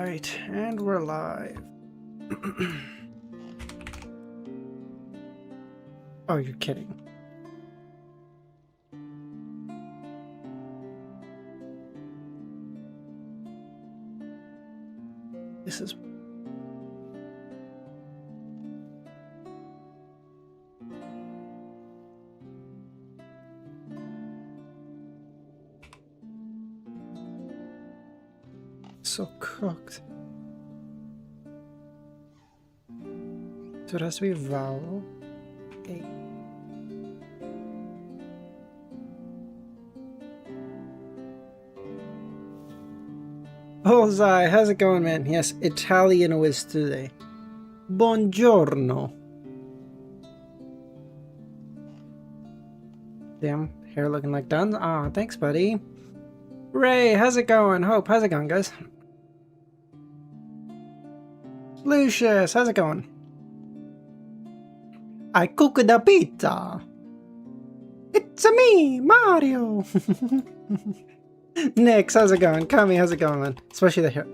Alright, and we're live. Oh, you're kidding. This is... so cooked. So it has to be vowel A. Bullseye, how's it going, man? Yes, Italian was today. Buongiorno. Damn, hair looking like done. Ah, thanks, buddy. Ray, how's it going? Hope, how's it going, guys? Lucius, how's it going? I cook the pizza. It's a me, Mario. Nix, how's it going? Kami, how's it going, man? Especially the hair.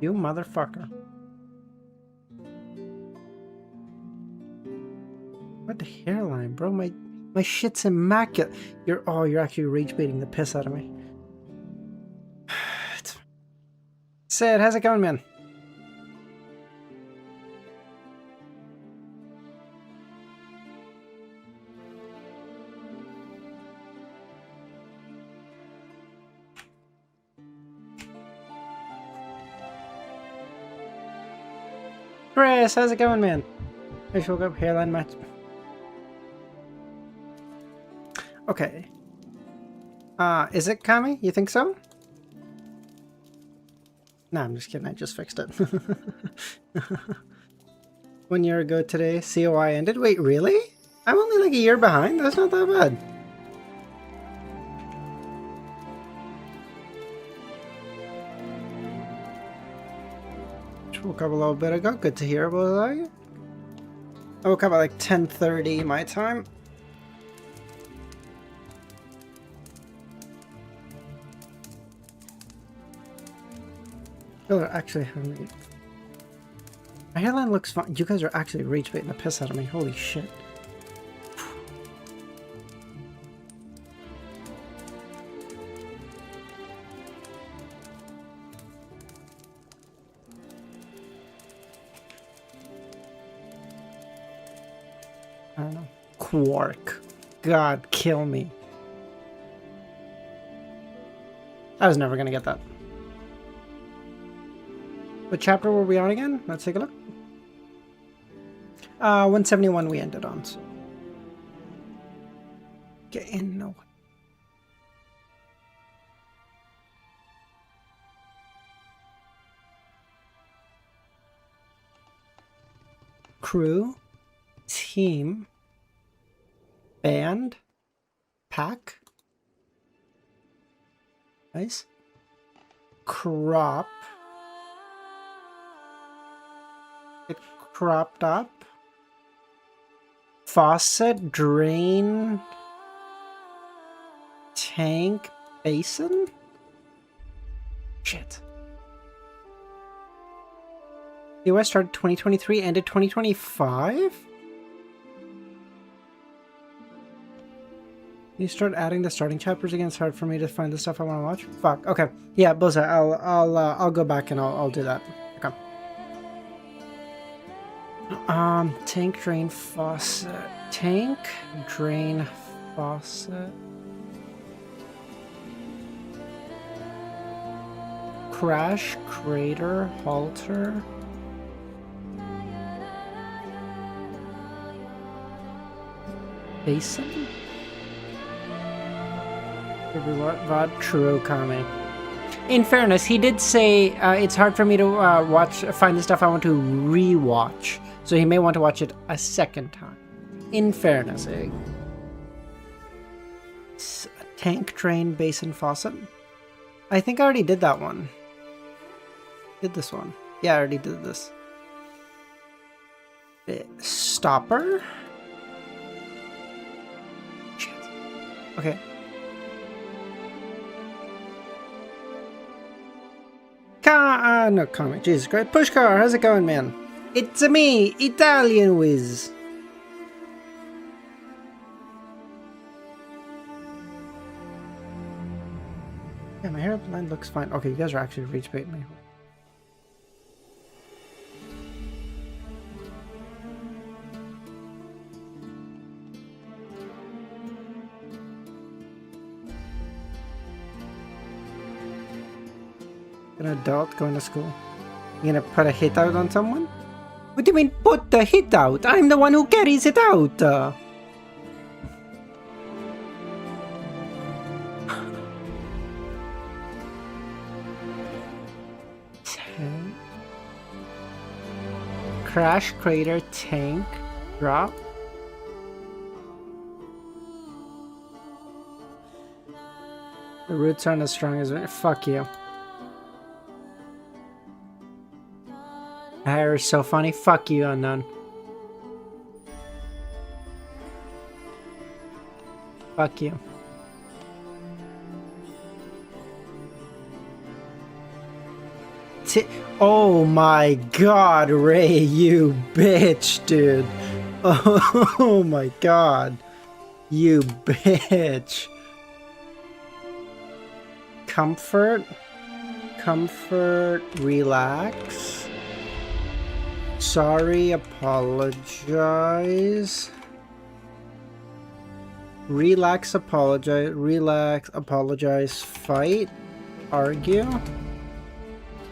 You motherfucker. What the hairline, bro? My shit's immaculate. You're actually rage baiting the piss out of me. Sid, how's it going, man? Chris, how's it going, man? I just woke up, hairline match. Okay. Is it Kami? You think so? Nah, I'm just kidding. I just fixed it. 1 year ago today, COI ended. Wait, really? I'm only like a year behind? That's not that bad. Just woke up a little bit ago. Good to hear. Was I woke up at like 10:30 my time. Actually, my hairline looks fine. You guys are actually rage baiting the piss out of me. Holy shit. I don't know. Quark. God, kill me. I was never gonna get that. What chapter were we on again? Let's take a look. 171 we ended on, so. Get in, no. Crew, team, band, pack. Nice. Crop. It cropped up. Faucet, drain, tank, basin? Shit. The US started 2023, ended 2025? You start adding the starting chapters again. It's hard for me to find the stuff I want to watch. Fuck. Okay. Yeah, Boza, I'll go back and I'll do that. Okay. Tank, drain, faucet. Tank, drain, faucet. Crash, crater, halter. Basin? Vod Churokame. In fairness, he did say it's hard for me to find the stuff I want to re-watch. So he may want to watch it a second time. In fairness, tank, drain, basin, faucet. I think I already did that one. Did this one. Yeah, I already did this. Stopper. Shit. Okay. No, comic. Jesus Christ. Pushcar, how's it going, man? It's me, Italian Whiz. Yeah, my hairline looks fine. Okay, you guys are actually reach baiting me. An adult going to school. You gonna put a hit out on someone? What do you mean put the hit out? I'm the one who carries it out. Tank. Crash crater tank drop. The roots aren't as strong as fuck you. Hair is so funny. Fuck you, unknown. Fuck you. Oh my god, Ray, you bitch, dude. Oh my god. You bitch. Comfort. Comfort. Relax. Sorry, apologize. Relax, apologize. Relax, apologize. Fight. Argue.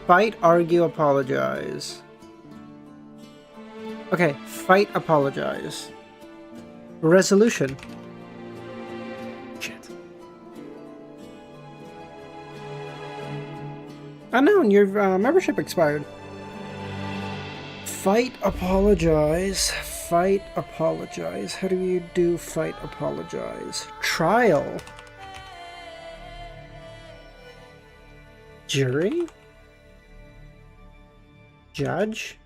Fight, argue, apologize. Okay, fight, apologize. Resolution. Shit. Unknown, your membership expired. Fight, apologize. Fight, apologize. How do you do fight, apologize? Trial. Jury? Judge?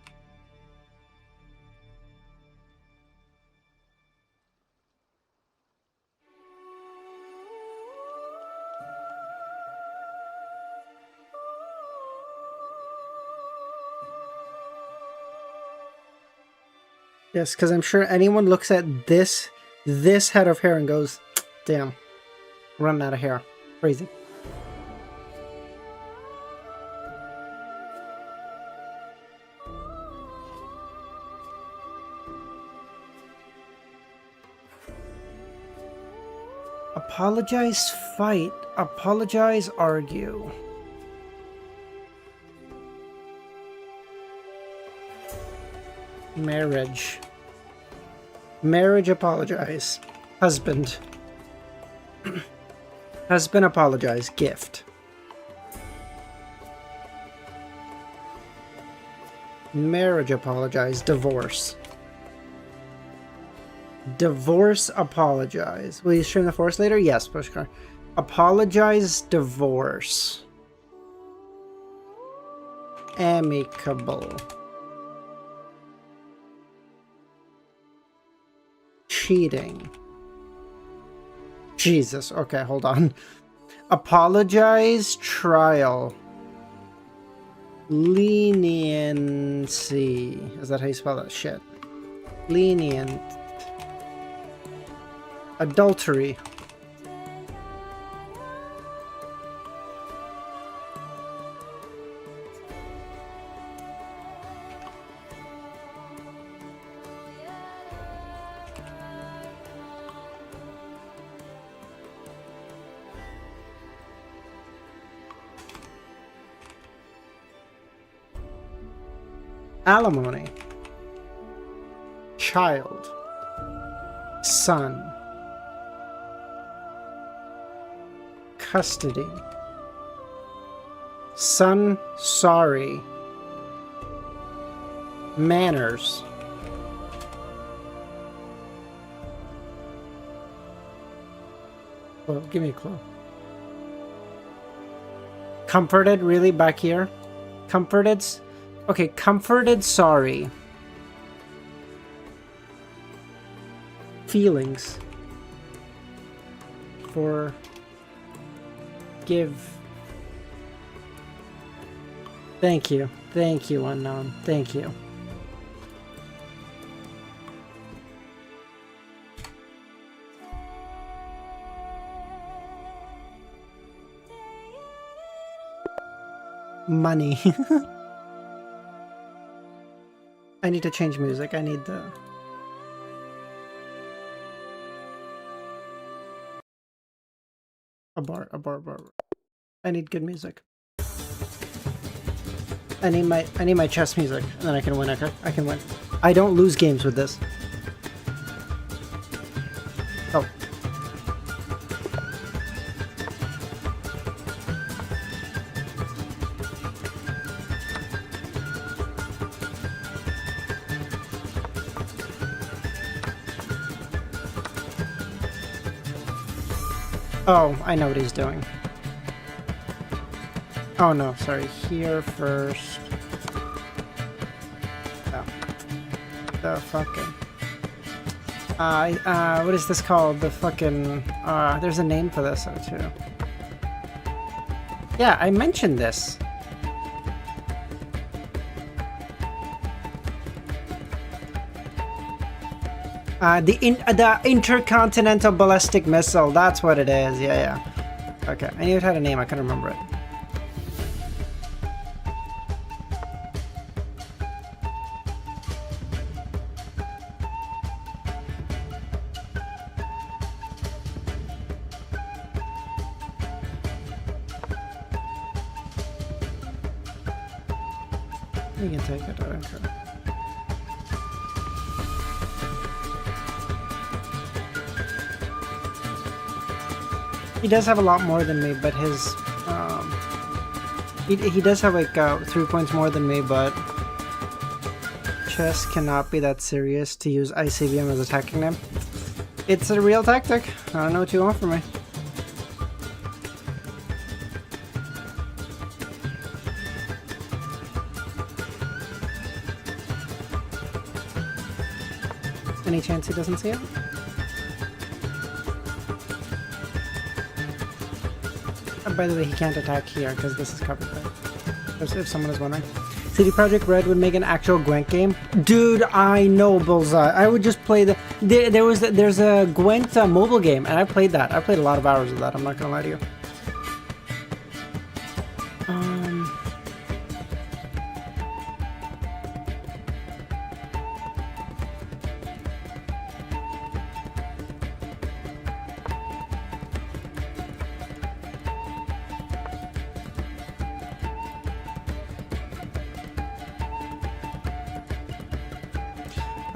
Yes, because I'm sure anyone looks at this head of hair and goes, damn, running out of hair. Crazy. Apologize, fight. Apologize, argue. Marriage. Marriage, apologize. Husband. Husband, apologize. Gift. Marriage, apologize. Divorce. Divorce, apologize. Will you stream the force later? Yes, Pushkar. Apologize, divorce. Amicable. Cheating. Jesus. Okay, hold on. Apologize, trial. Leniency. Is that how you spell that shit? Lenient. Adultery. Alimony. Child. Son. Custody. Son, sorry. Manners. Oh, give me a clue. Comforted, really? Back here? Comforted? Okay, comforted, sorry. Feelings. Thank you. Thank you, Unknown. Thank you. Money. I need to change music. I need the... A bar. I need good music. I need my chess music, and then I can win. I can win. I don't lose games with this. Oh. Oh, I know what he's doing. Oh no, sorry. Here first. Oh. The fucking... what is this called? The fucking... there's a name for this, too. Yeah, I mentioned this. The Intercontinental Ballistic Missile, that's what it is, yeah. Okay, I knew it had a name, I couldn't remember it. You can take it, I don't care. He does have a lot more than me, but his, he does have like 3 points more than me, but chess cannot be that serious to use ICBM as a attacking name. It's a real tactic. I don't know what you want from me. Any chance he doesn't see it? By the way, he can't attack here because this is covered by... If someone is wondering. CD Projekt Red would make an actual Gwent game. Dude, I know, Bullseye. I would just play the... There's a Gwent mobile game, and I played that. I played a lot of hours of that, I'm not gonna lie to you.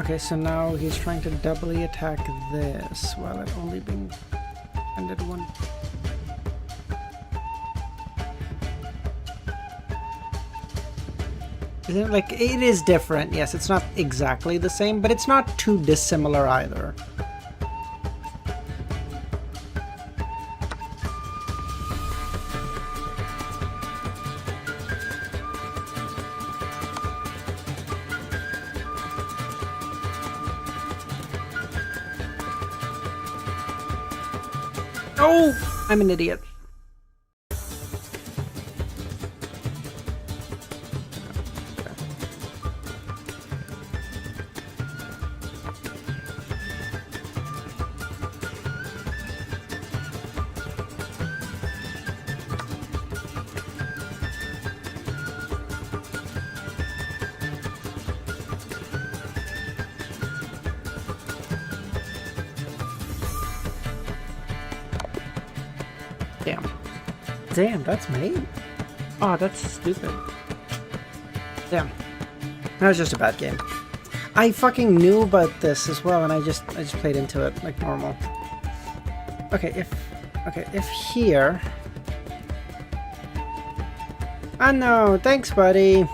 Okay, so now he's trying to doubly attack this while it only being ended one. Isn't it like, it is different, yes, it's not exactly the same, but it's not too dissimilar either. Oh, I'm an idiot. Damn, that's me? Oh, that's stupid. Damn. That was just a bad game. I fucking knew about this as well, and I just played into it like normal. Okay, if here... Oh no, thanks buddy.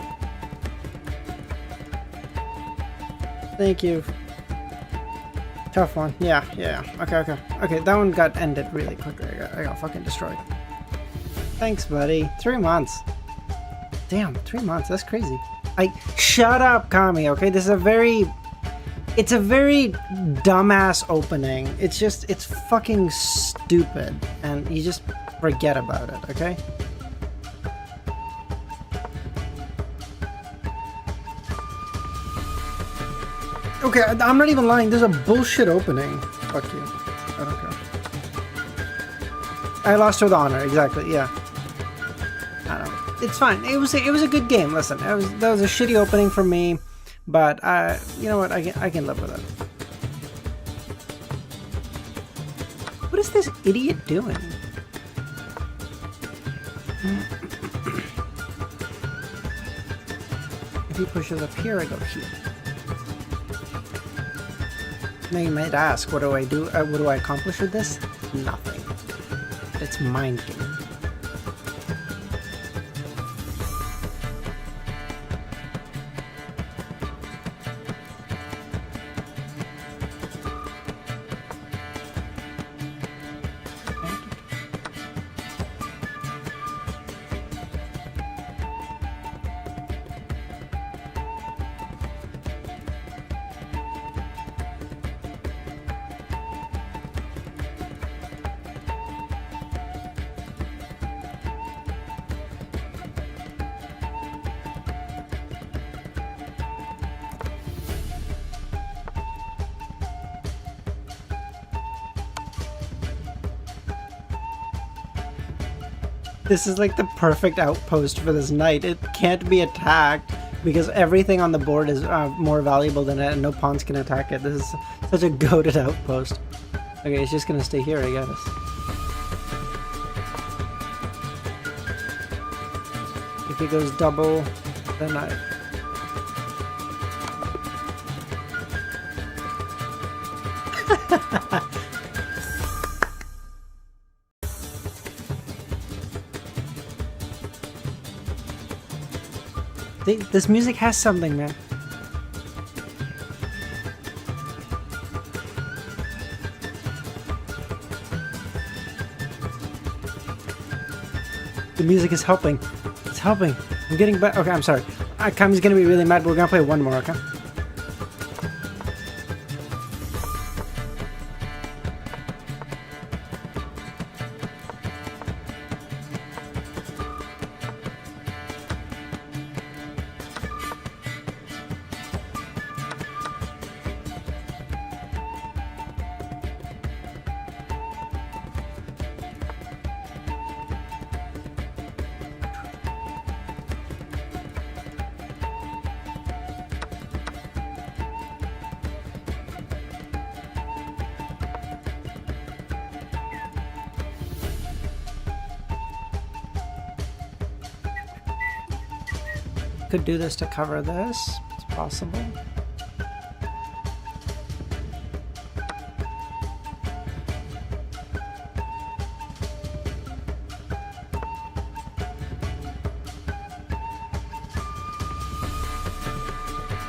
Thank you. Tough one. Yeah. Okay, that one got ended really quickly. I got fucking destroyed. Thanks, buddy. 3 months. Damn, 3 months. That's crazy. Shut up, Kami, okay? This is a very It's a very dumbass opening. It's fucking stupid, and you just forget about it, okay? Okay, I'm not even lying. There's a bullshit opening. Fuck you. I don't care. I lost with honor. Exactly. Yeah. I don't know. It's fine. It was a good game. Listen, that was a shitty opening for me, but you know what? I can live with it. What is this idiot doing? If he pushes up here, I go here. Now you might ask, what do I do? What do I accomplish with this? Nothing. It's mind game. This is like the perfect outpost for this knight. It can't be attacked because everything on the board is more valuable than it, and no pawns can attack it. This is such a goated outpost. Okay, it's just gonna stay here, I guess. If he goes double, then I... This music has something, man. The music is helping. It's helping. I'm getting back. Okay, I'm sorry. Kami's gonna be really mad, but we're gonna play one more, okay? Could do this to cover this. It's possible.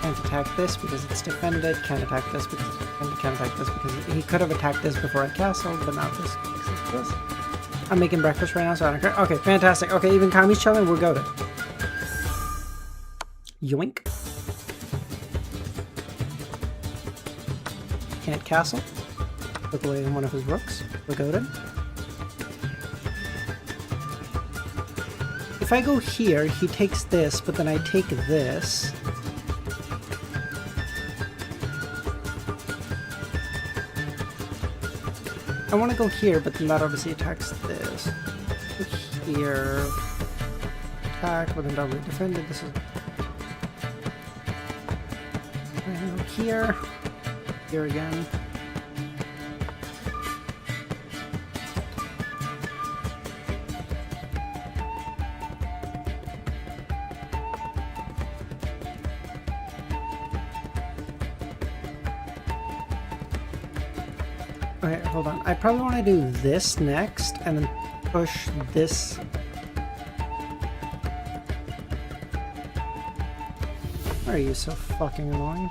Can't attack this because it's defended. Can't attack this because it's defended. Can't attack this because he could have attacked this before I castled, but now this makes it this. I'm making breakfast right now, so I don't care. Okay, fantastic. Okay, even Kami's chilling. We're goated. Yoink. Can't castle. Took away one of his rooks. We're goated. If I go here, he takes this, but then I take this. I want to go here, but then that obviously attacks this. Go here. Attack, but then doubly defended. This is... Here again. Okay, hold on. I probably want to do this next and then push this. Why are you so fucking annoying?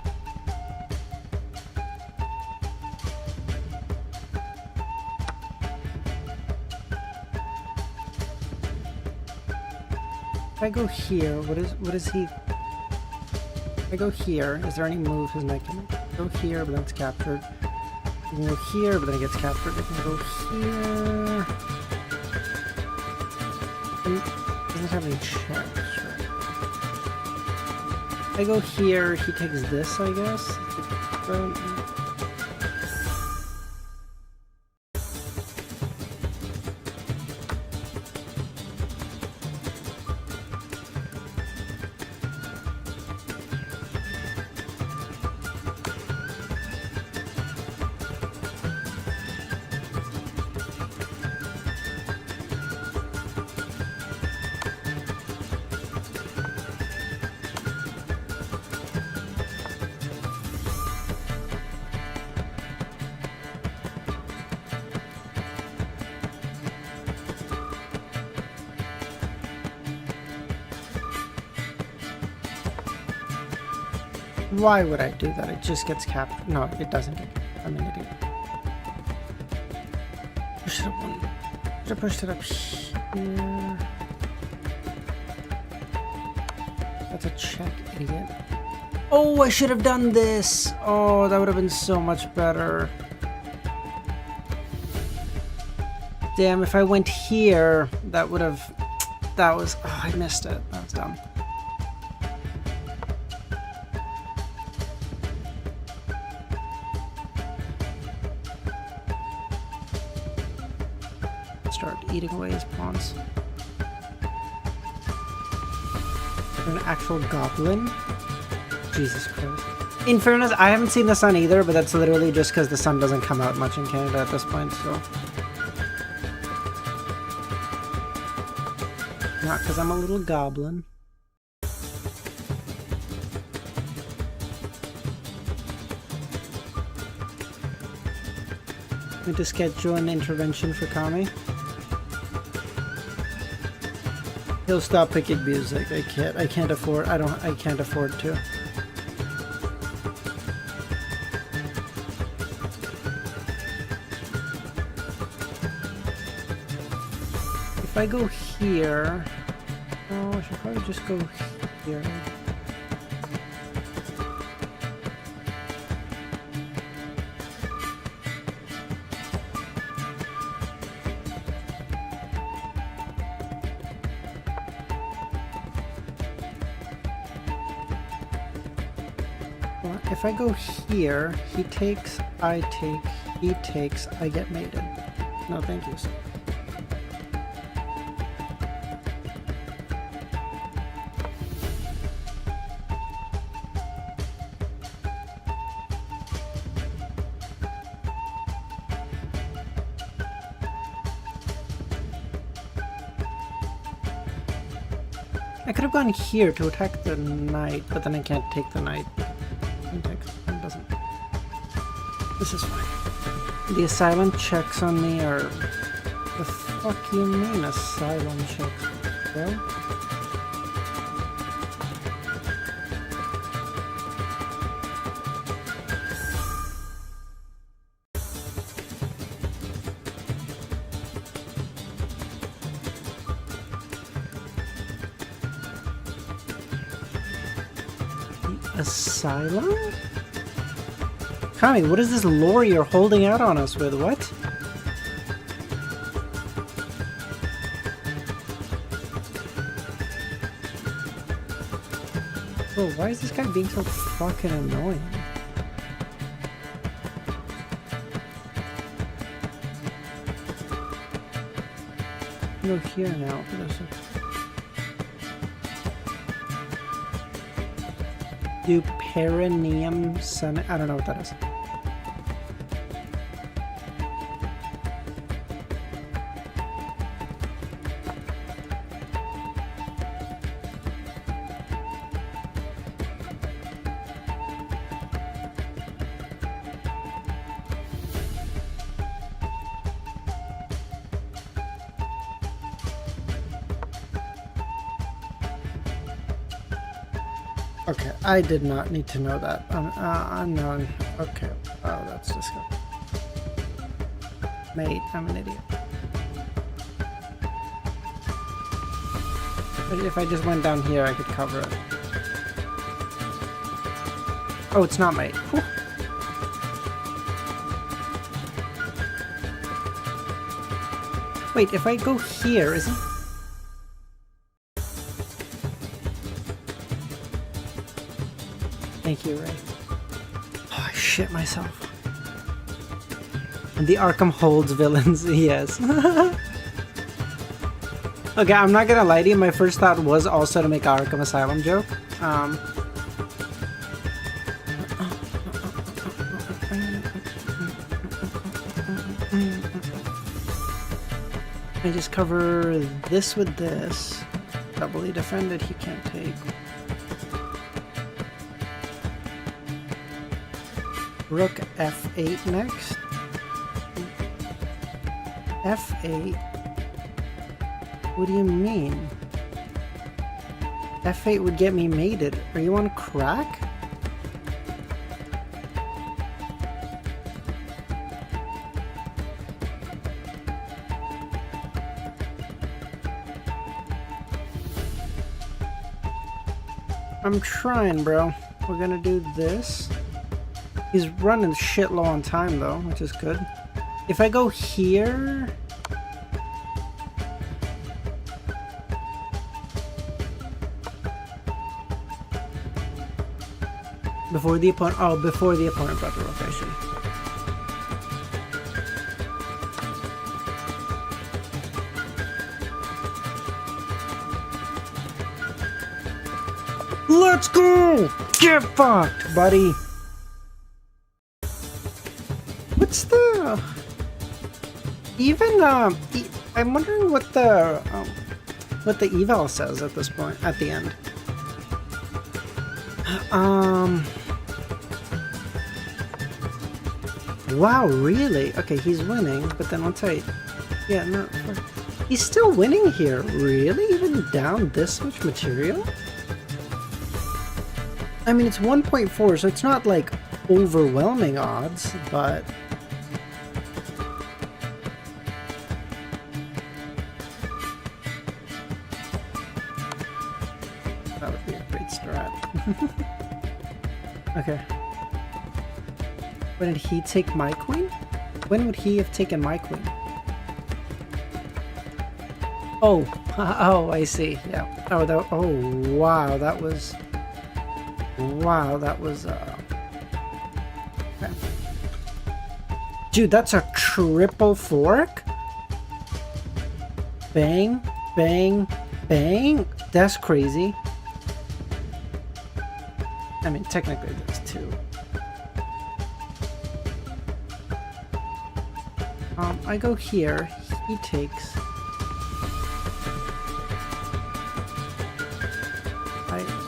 If I go here, what is he? If I go here, is there any move his knight can make? Go here, but then it's captured. You can go here, but then it gets captured. You can go here. And it doesn't have any checks, right? I go here, he takes this, I guess. Why would I do that? It just gets captured. No, it doesn't get captured. I'm an idiot. I should have pushed it up here. That's a check, idiot. Oh, I should have done this. Oh, that would have been so much better. Damn, if I went here, that would have... That was... Oh, I missed it. That was dumb. Start eating away his pawns. An actual goblin? Jesus Christ. In fairness, I haven't seen the sun either, but that's literally just because the sun doesn't come out much in Canada at this point, so... Not because I'm a little goblin. I'm going to schedule an intervention for Kami. He'll stop picking music. I can't afford to. If I go here, oh, I should probably just go here. If I go here, he takes, I take, he takes, I get mated. No, thank you, sir. I could have gone here to attack the knight, but then I can't take the knight. It doesn't. This is fine. The asylum checks on me are... The fuck you mean asylum checks? Well? Asylum? Kami, what is this lore you're holding out on us with? What? Bro, why is this guy being so fucking annoying? Go here now. Do perineum sun? I don't know what that is. Okay, I did not need to know that. Unknown. Okay. Oh, that's disgusting. Mate, I'm an idiot. But if I just went down here, I could cover it. Oh, it's not mate. Whew. Wait, if I go here, isn't... Thank you, Ray. Oh, I shit myself. And the Arkham holds villains, yes. Okay, I'm not gonna lie to you, my first thought was also to make an Arkham Asylum joke. I just cover this with this. Doubly defended, he can't take. Rook f8 next. f8? What do you mean? f8 would get me mated. Are you on crack? I'm trying, bro. We're gonna do this. He's running shit low on time, though, which is good. If I go here... Before the opponent... Oh, before the opponent brought the rotation. Let's go! Get fucked, buddy! What's the... Even, I'm wondering what the eval says at this point, at the end. Wow, really? Okay, he's winning, but then once I... Yeah, no... He's still winning here, really? Even down this much material? I mean, it's 1.4, so it's not, like, overwhelming odds, but... That would be a great strat. Okay. When did he take my queen? When would he have taken my queen? Oh, oh, I see. Yeah. Oh, that. Oh, wow. That was. Wow, that was. Okay. Dude, that's a triple fork. Bang, bang, bang. That's crazy. I mean, technically, there's two. I go here, he takes.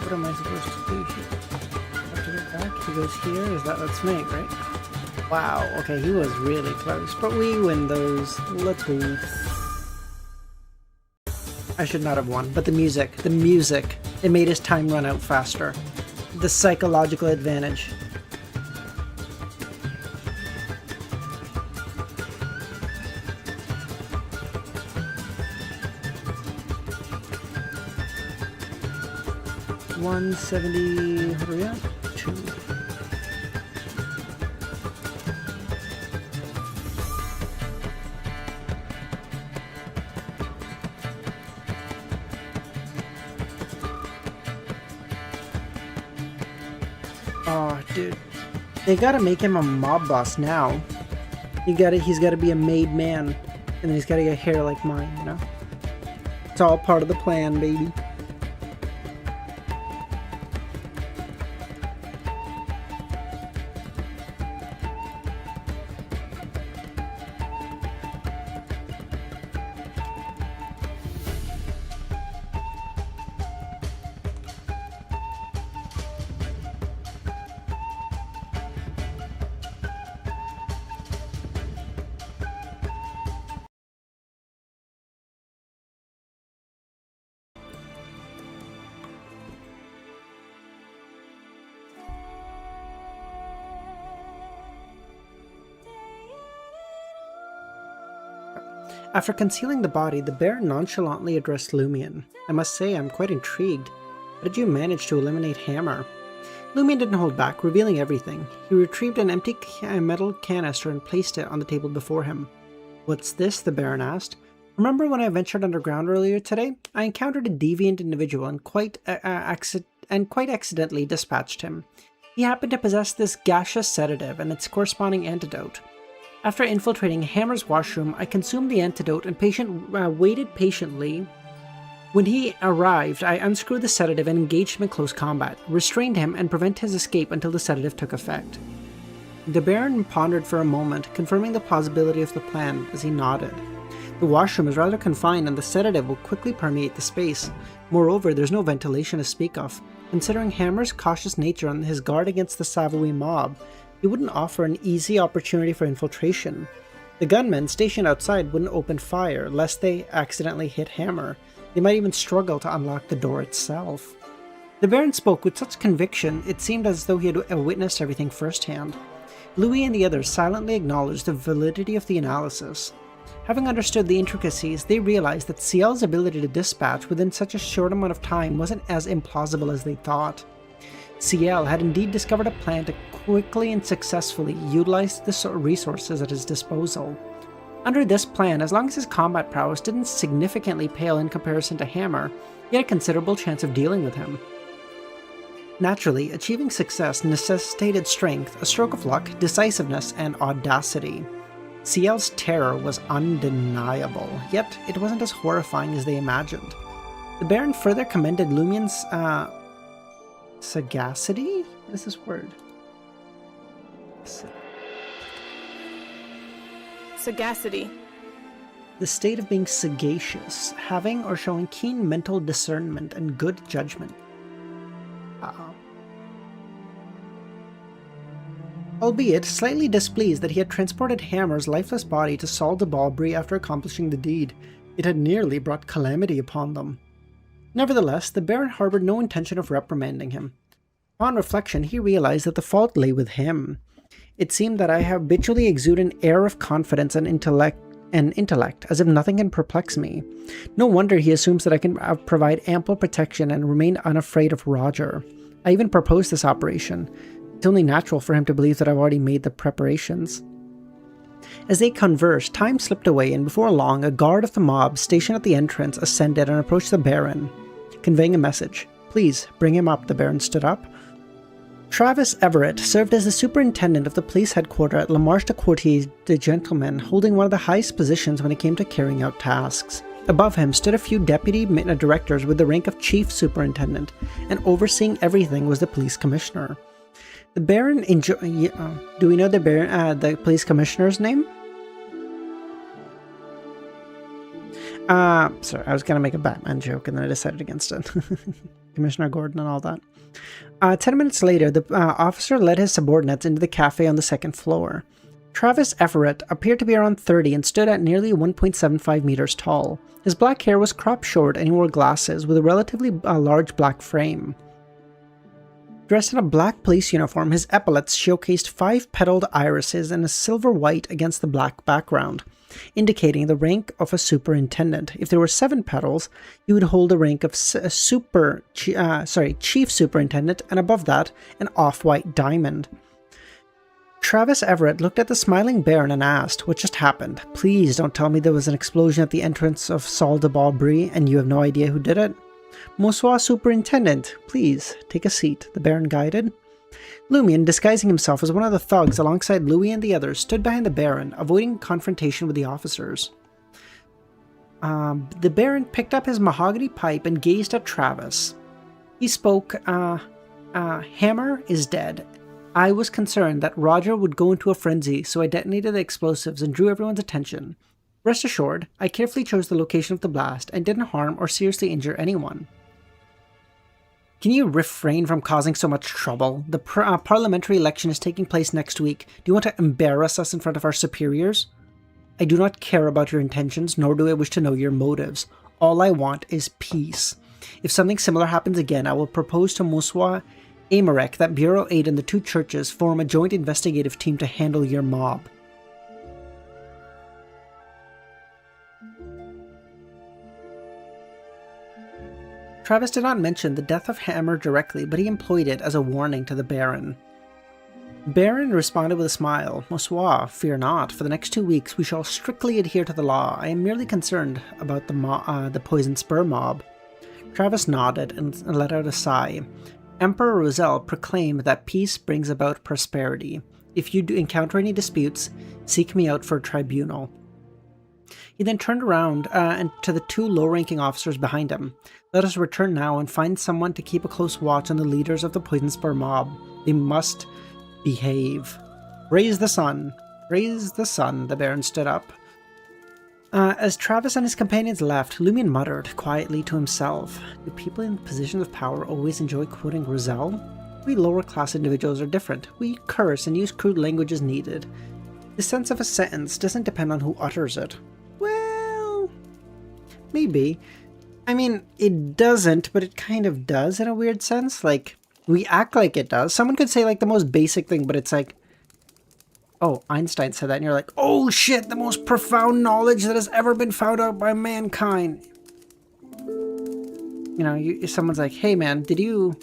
What am I supposed to do here? Have to go back? He goes here, that's me, right? Wow, okay, he was really close, but we win those. Let's go. I should not have won, but the music, it made his time run out faster. The psychological advantage. $170, what are we at? 2. Oh, dude. They gotta make him a mob boss now. He's gotta be a made man. And then he's gotta get hair like mine, you know? It's all part of the plan, baby. After concealing the body, the bear nonchalantly addressed Lumion. I must say, I'm quite intrigued. How did you manage to eliminate Hammer? Lumion didn't hold back, revealing everything. He retrieved an empty metal canister and placed it on the table before him. What's this? The Baron asked. Remember when I ventured underground earlier today? I encountered a deviant individual and quite accidentally dispatched him. He happened to possess this gaseous sedative and its corresponding antidote. After infiltrating Hammer's washroom, I consumed the antidote and waited patiently. When he arrived, I unscrewed the sedative and engaged him in close combat, restrained him, and prevented his escape until the sedative took effect. The Baron pondered for a moment, confirming the plausibility of the plan as he nodded. The washroom is rather confined and the sedative will quickly permeate the space. Moreover, there's no ventilation to speak of. Considering Hammer's cautious nature and his guard against the Savoy mob, he wouldn't offer an easy opportunity for infiltration. The gunmen stationed outside wouldn't open fire, lest they accidentally hit Hammer. They might even struggle to unlock the door itself. The Baron spoke with such conviction, it seemed as though he had witnessed everything firsthand. Louis and the others silently acknowledged the validity of the analysis. Having understood the intricacies, they realized that CL's ability to dispatch within such a short amount of time wasn't as implausible as they thought. CL had indeed discovered a plan to quickly and successfully utilize the resources at his disposal. Under this plan, as long as his combat prowess didn't significantly pale in comparison to Hammer, he had a considerable chance of dealing with him. Naturally, achieving success necessitated strength, a stroke of luck, decisiveness, and audacity. CL's terror was undeniable, yet it wasn't as horrifying as they imagined. The Baron further commended Lumien's sagacity? What is this word? Sagacity. The state of being sagacious, having or showing keen mental discernment and good judgment. Albeit slightly displeased that he had transported Hammer's lifeless body to Saul de Balbry after accomplishing the deed, it had nearly brought calamity upon them. Nevertheless, the Baron harbored no intention of reprimanding him. Upon reflection, he realized that the fault lay with him. It seemed that I habitually exude an air of confidence and intellect, as if nothing can perplex me. No wonder he assumes that I can provide ample protection and remain unafraid of Roger. I even proposed this operation. It's only natural for him to believe that I've already made the preparations. As they conversed, time slipped away, and before long, a guard of the mob stationed at the entrance ascended and approached the Baron, conveying a message. "Please, bring him up." The Baron stood up. Travis Everett served as the superintendent of the police headquarters at La Marche de Courtier de Gentlemen, holding one of the highest positions when it came to carrying out tasks. Above him stood a few deputy directors with the rank of chief superintendent, and overseeing everything was the police commissioner. The Baron do we know the police commissioner's name? Sorry, I was gonna make a Batman joke and then I decided against it. Commissioner Gordon and all that. 10 minutes later, the officer led his subordinates into the cafe on the second floor. Travis Everett appeared to be around 30 and stood at nearly 1.75 meters tall. His black hair was cropped short and he wore glasses with a relatively large black frame. Dressed in a black police uniform, his epaulets showcased 5-petaled irises and a silver white against the black background, indicating the rank of a superintendent. If there were 7 petals, he would hold the rank of chief superintendent, and above that, an off-white diamond. Travis Everett looked at the smiling Baron and asked, "What just happened? Please don't tell me there was an explosion at the entrance of Salle de Balbry and you have no idea who did it." "Monsieur Superintendent, please, take a seat," the Baron guided. Lumien, disguising himself as one of the thugs alongside Louis and the others, stood behind the Baron, avoiding confrontation with the officers. The Baron picked up his mahogany pipe and gazed at Travis. He spoke, Hammer is dead. I was concerned that Roger would go into a frenzy, so I detonated the explosives and drew everyone's attention. Rest assured, I carefully chose the location of the blast and didn't harm or seriously injure anyone. Can you refrain from causing so much trouble? The parliamentary election is taking place next week. Do you want to embarrass us in front of our superiors? I do not care about your intentions, nor do I wish to know your motives. All I want is peace. If something similar happens again, I will propose to Monsieur Amarek that Bureau 8 and the 2 churches form a joint investigative team to handle your mob. Travis did not mention the death of Hammer directly, but he employed it as a warning to the Baron. Baron responded with a smile. Monsieur, fear not. For the next 2 weeks, we shall strictly adhere to the law. I am merely concerned about the poison spur mob. Travis nodded and let out a sigh. Emperor Roselle proclaimed that peace brings about prosperity. If you do encounter any disputes, seek me out for a tribunal. He then turned around and to the 2 low-ranking officers behind him. Let us return now and find someone to keep a close watch on the leaders of the poison spur mob. They must behave. Raise the sun. Raise the sun, the Baron stood up. As Travis and his companions left, Lumion muttered quietly to himself. Do people in positions of power always enjoy quoting Roselle? We lower-class individuals are different. We curse and use crude language as needed. The sense of a sentence doesn't depend on who utters it. Well, maybe. I mean, it doesn't, but it kind of does in a weird sense. Like, we act like it does. Someone could say, like, the most basic thing, but it's like, oh, Einstein said that, and you're like, oh shit, the most profound knowledge that has ever been found out by mankind. You know, if someone's like, hey man, did you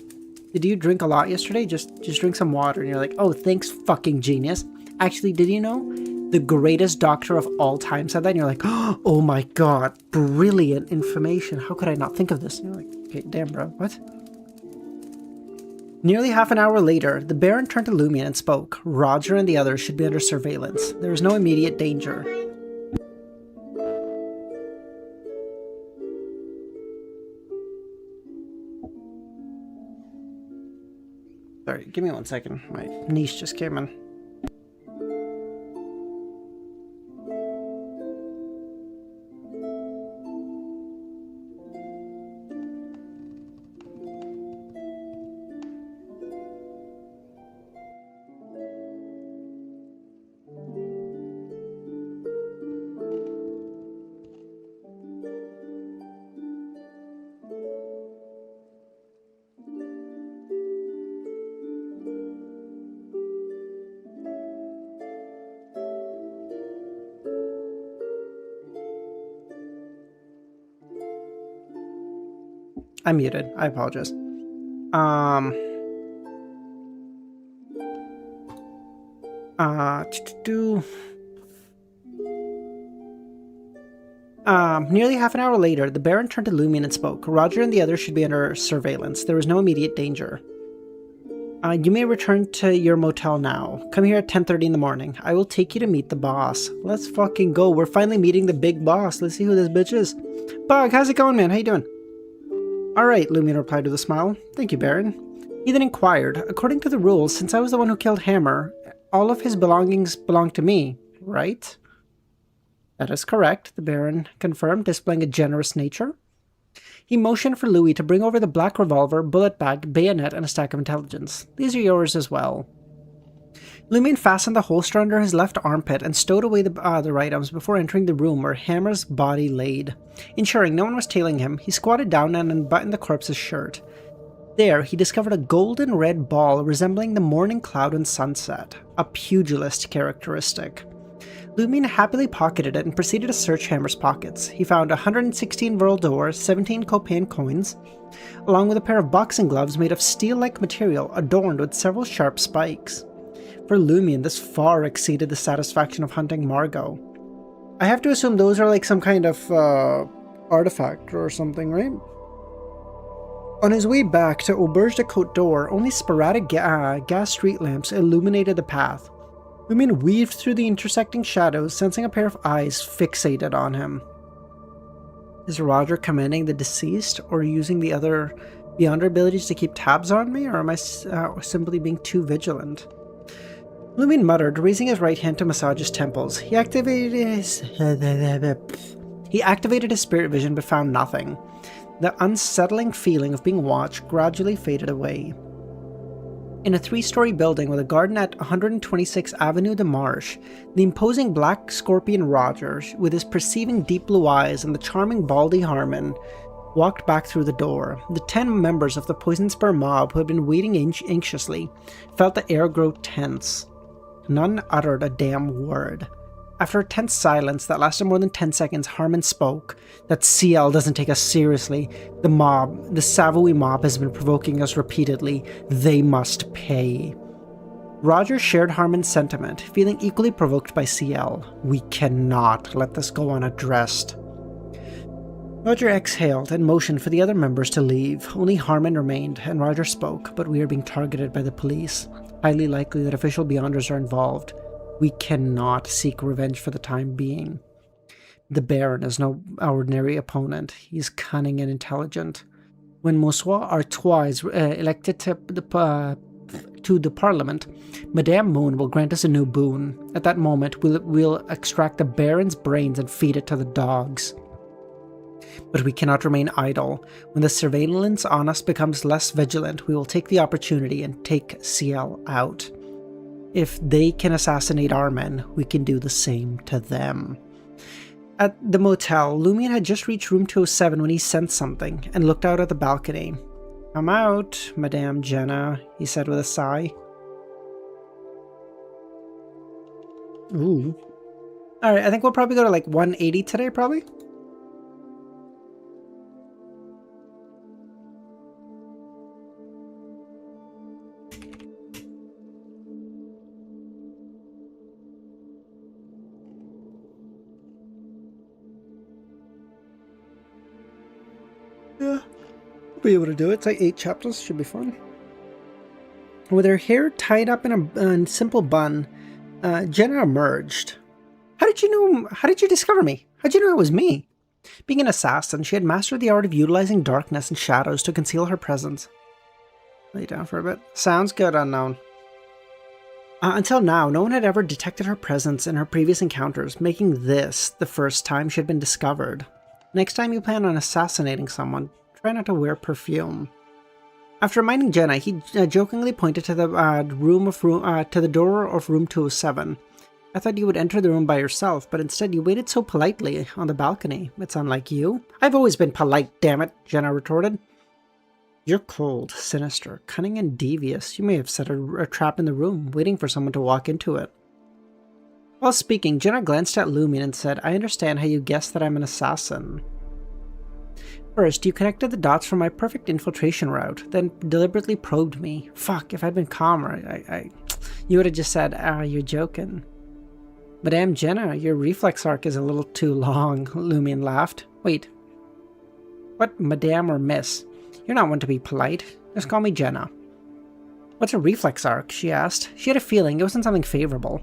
drink a lot yesterday? Just drink some water. And you're like, oh, thanks fucking genius. Actually, did you know the greatest doctor of all time said that? And you're like, oh my god, brilliant information. How could I not think of this? And you're like, okay, damn bro, what? Nearly half an hour later, the Baron turned to Lumion and spoke. Roger and the others should be under surveillance. There is no immediate danger. Sorry, give me 1 second. My niece just came in. I'm muted. I apologize. Nearly half an hour later, the Baron turned to Lumion and spoke. Roger and the others should be under surveillance. There is no immediate danger. You may return to your motel now. Come here at 10:30 in the morning. I will take you to meet the boss. Let's fucking go. We're finally meeting the big boss. Let's see who this bitch is. Bug, how's it going, man? How you doing? Alright, Lumion replied with a smile. Thank you, Baron. He then inquired, according to the rules, since I was the one who killed Hammer, all of his belongings belong to me, right? That is correct, the Baron confirmed, displaying a generous nature. He motioned for Louis to bring over the black revolver, bullet bag, bayonet, and a stack of intelligence. These are yours as well. Lumion fastened the holster under his left armpit and stowed away the other items before entering the room where Hammer's body laid. Ensuring no one was tailing him, he squatted down and unbuttoned the corpse's shirt. There, he discovered a golden red ball resembling the morning cloud and sunset, a pugilist characteristic. Lumion happily pocketed it and proceeded to search Hammer's pockets. He found 116 Vril d'Or, 17 Copan coins, along with a pair of boxing gloves made of steel-like material adorned with several sharp spikes. For Lumion, this far exceeded the satisfaction of hunting Margot. I have to assume those are like some kind of artifact or something, right? On his way back to Auberge de Côte d'Or, only sporadic gas street lamps illuminated the path. Lumion weaved through the intersecting shadows, sensing a pair of eyes fixated on him. Is Roger commanding the deceased, or using the other beyonder abilities to keep tabs on me, or am I simply being too vigilant? Lumion muttered, raising his right hand to massage his temples. He activated his spirit vision but found nothing. The unsettling feeling of being watched gradually faded away. In a 3-story building with a garden at 126 Avenue de Marche, the imposing black scorpion Roger, with his perceiving deep blue eyes and the charming Baldy Harmon, walked back through the door. The 10 members of the Poison Spur mob, who had been waiting anxiously, felt the air grow tense. None uttered a damn word. After a tense silence that lasted more than 10 seconds, Harmon spoke. That CL doesn't take us seriously. The Savoy mob has been provoking us repeatedly. They must pay. Roger shared Harmon's sentiment, feeling equally provoked by CL. We cannot let this go unaddressed. Roger exhaled and motioned for the other members to leave. Only Harmon remained, and Roger spoke, but we are being targeted by the police. Highly likely that official Beyonders are involved. We cannot seek revenge for the time being. The Baron is no ordinary opponent. He is cunning and intelligent. When Monsieur Artois is elected to the Parliament, Madame Moon will grant us a new boon. At that moment, we'll extract the Baron's brains and feed it to the dogs. But we cannot remain idle. When the surveillance on us becomes less vigilant, we will take the opportunity and take CL out. If they can assassinate our men, we can do the same to them. At the motel, Lumion had just reached room 207 when he sensed something and looked out at the balcony. "Come out, Madame Jenna," he said with a sigh. Ooh. Alright, I think we'll probably go to like 180 today, probably. Yeah, I'll be able to do it. It's like 8 chapters, should be fun. With her hair tied up in a simple bun, Jenna emerged. How did you know? How did you discover me? How'd you know it was me? Being an assassin, she had mastered the art of utilizing darkness and shadows to conceal her presence. Lay down for a bit. Sounds good, Unknown. Until now, no one had ever detected her presence in her previous encounters, making this the first time she had been discovered. Next time you plan on assassinating someone, try not to wear perfume. After reminding Jenna, he jokingly pointed to the door of room 207. I thought you would enter the room by yourself, but instead you waited so politely on the balcony. It's unlike you. I've always been polite, damn it, Jenna retorted. You're cold, sinister, cunning, and devious. You may have set a trap in the room, waiting for someone to walk into it. While speaking, Jenna glanced at Lumion and said, I understand how you guessed that I'm an assassin. First, you connected the dots from my perfect infiltration route, then deliberately probed me. Fuck, if I'd been calmer, you would have just said, you're joking. Madame Jenna, your reflex arc is a little too long, Lumion laughed. Wait. What, Madame or Miss? You're not one to be polite. Just call me Jenna. What's a reflex arc? She asked. She had a feeling it wasn't something favorable.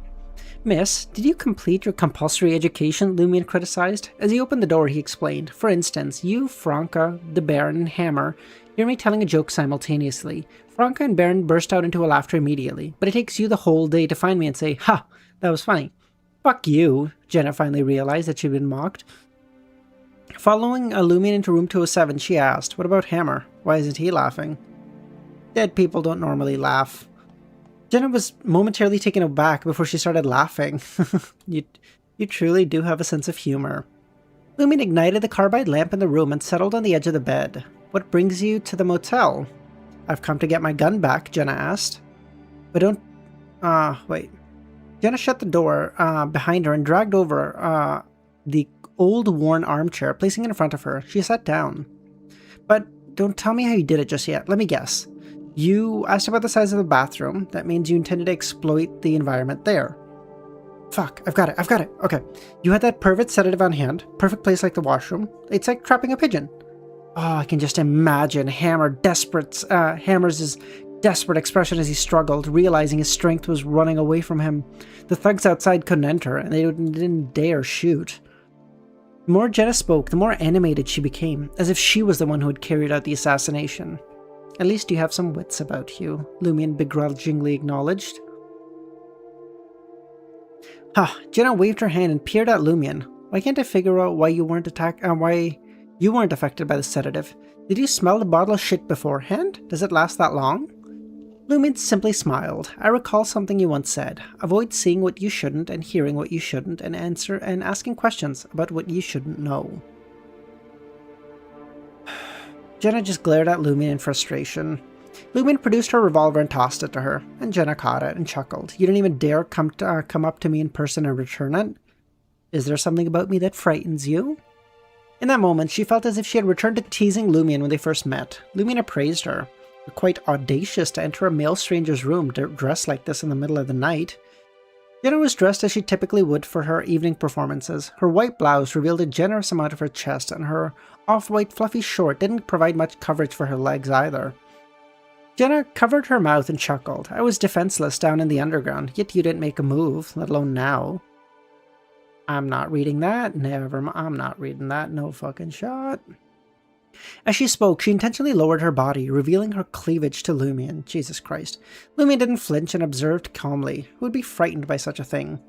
Miss, did you complete your compulsory education? Lumion criticized. As he opened the door, he explained. For instance, you, Franca, the Baron, and Hammer hear me telling a joke simultaneously. Franca and Baron burst out into a laughter immediately, but it takes you the whole day to find me and say, ha, that was funny. Fuck you, Jenna finally realized that she'd been mocked. Following Lumion into room 207, she asked, what about Hammer? Why isn't he laughing? Dead people don't normally laugh. Jenna was momentarily taken aback before she started laughing. You truly do have a sense of humor. Lumion ignited the carbide lamp in the room and settled on the edge of the bed. What brings you to the motel? I've come to get my gun back, Jenna asked. But don't... wait. Jenna shut the door behind her and dragged over the old worn armchair, placing it in front of her. She sat down. But don't tell me how you did it just yet. Let me guess. You asked about the size of the bathroom. That means you intended to exploit the environment there. Fuck, I've got it. Okay. You had that perfect sedative on hand. Perfect place like the washroom. It's like trapping a pigeon. Oh, I can just imagine Hammer's desperate expression as he struggled, realizing his strength was running away from him. The thugs outside couldn't enter, and they didn't dare shoot. The more Jenna spoke, the more animated she became, as if she was the one who had carried out the assassination. At least you have some wits about you, Lumion begrudgingly acknowledged. Jenna waved her hand and peered at Lumion. Why can't I figure out why you weren't affected by the sedative? Did you smell the bottle of shit beforehand? Does it last that long? Lumion simply smiled. I recall something you once said. Avoid seeing what you shouldn't and hearing what you shouldn't and asking questions about what you shouldn't know. Jenna just glared at Lumion in frustration. Lumion produced her revolver and tossed it to her, and Jenna caught it and chuckled. You didn't even dare come up to me in person and return it? Is there something about me that frightens you? In that moment, she felt as if she had returned to teasing Lumion when they first met. Lumion appraised her. Quite audacious to enter a male stranger's room dressed like this in the middle of the night. Jenna was dressed as she typically would for her evening performances. Her white blouse revealed a generous amount of her chest, and her off-white fluffy short didn't provide much coverage for her legs either. Jenna covered her mouth and chuckled. I was defenseless down in the underground, yet you didn't make a move, let alone now. I'm not reading that. I'm not reading that. No fucking shot. As she spoke, she intentionally lowered her body, revealing her cleavage to Lumion. Jesus Christ. Lumion didn't flinch and observed calmly. Who would be frightened by such a thing?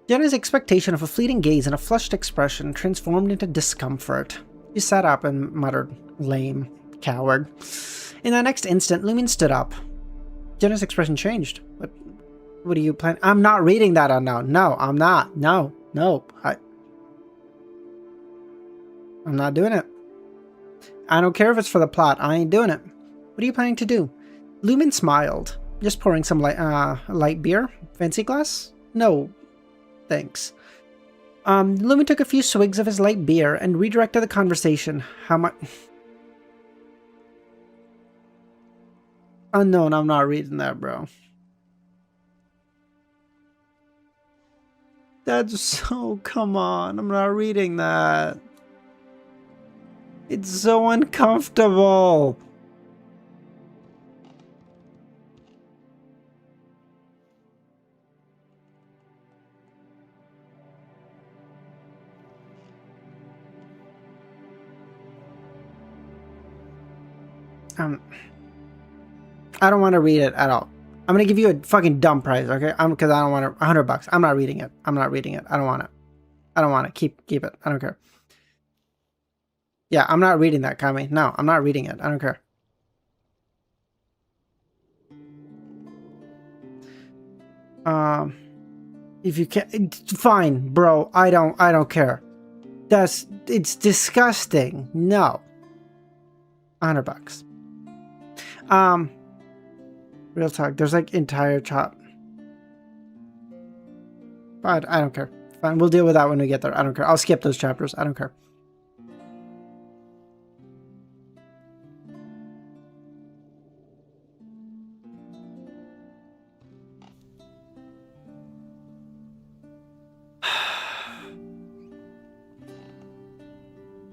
Jenna's expectation of a fleeting gaze and a flushed expression transformed into discomfort. She sat up and muttered, "Lame. Coward." In the next instant, Lumion stood up. Jenna's expression changed. What are you planning? I'm not reading that unknown. No, I'm not. No. I'm not doing it. I don't care if it's for the plot. I ain't doing it. What are you planning to do? Lumion smiled. Just pouring some light beer? Fancy glass? No. Thanks. Lumion took a few swigs of his light beer and redirected the conversation. How much... Unknown, I'm not reading that, bro. That's so... Come on, I'm not reading that. It's so uncomfortable. I don't want to read it at all. I'm gonna give you a fucking dumb price, okay? Because I don't want it. $100. I'm not reading it. I'm not reading it. I don't want it. I don't want it. Keep it. I don't care. Yeah, I'm not reading that, Kami. No, I'm not reading it. I don't care. If you can, fine, bro. I don't care. It's disgusting. No. $100. Real talk. There's like entire chop. But I don't care. Fine, we'll deal with that when we get there. I don't care. I'll skip those chapters. I don't care.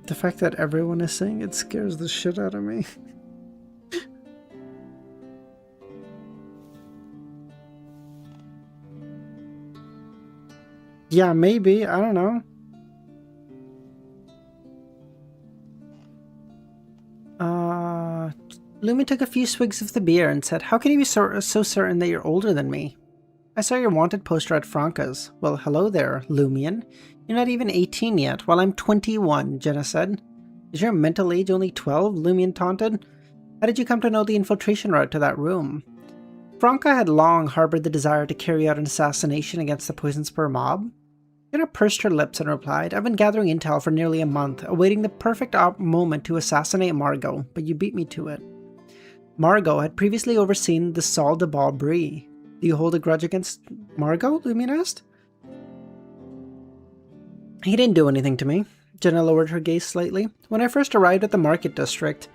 The fact that everyone is saying it scares the shit out of me. Yeah, maybe. I don't know. Lumion took a few swigs of the beer and said, "How can you be so certain that you're older than me? I saw your wanted poster at Franca's." "Well, hello there, Lumion. You're not even 18 yet, while I'm 21, Jenna said. "Is your mental age only 12? Lumion taunted. "How did you come to know the infiltration route to that room?" Franca had long harbored the desire to carry out an assassination against the Poison Spur mob. Jenna pursed her lips and replied, "I've been gathering intel for nearly a month, awaiting the perfect moment to assassinate Margot, but you beat me to it." Margot had previously overseen the Salle de Brie. "Do you hold a grudge against Margot?" Lumion asked. "He didn't do anything to me." Jenna lowered her gaze slightly. "When I first arrived at the Market District,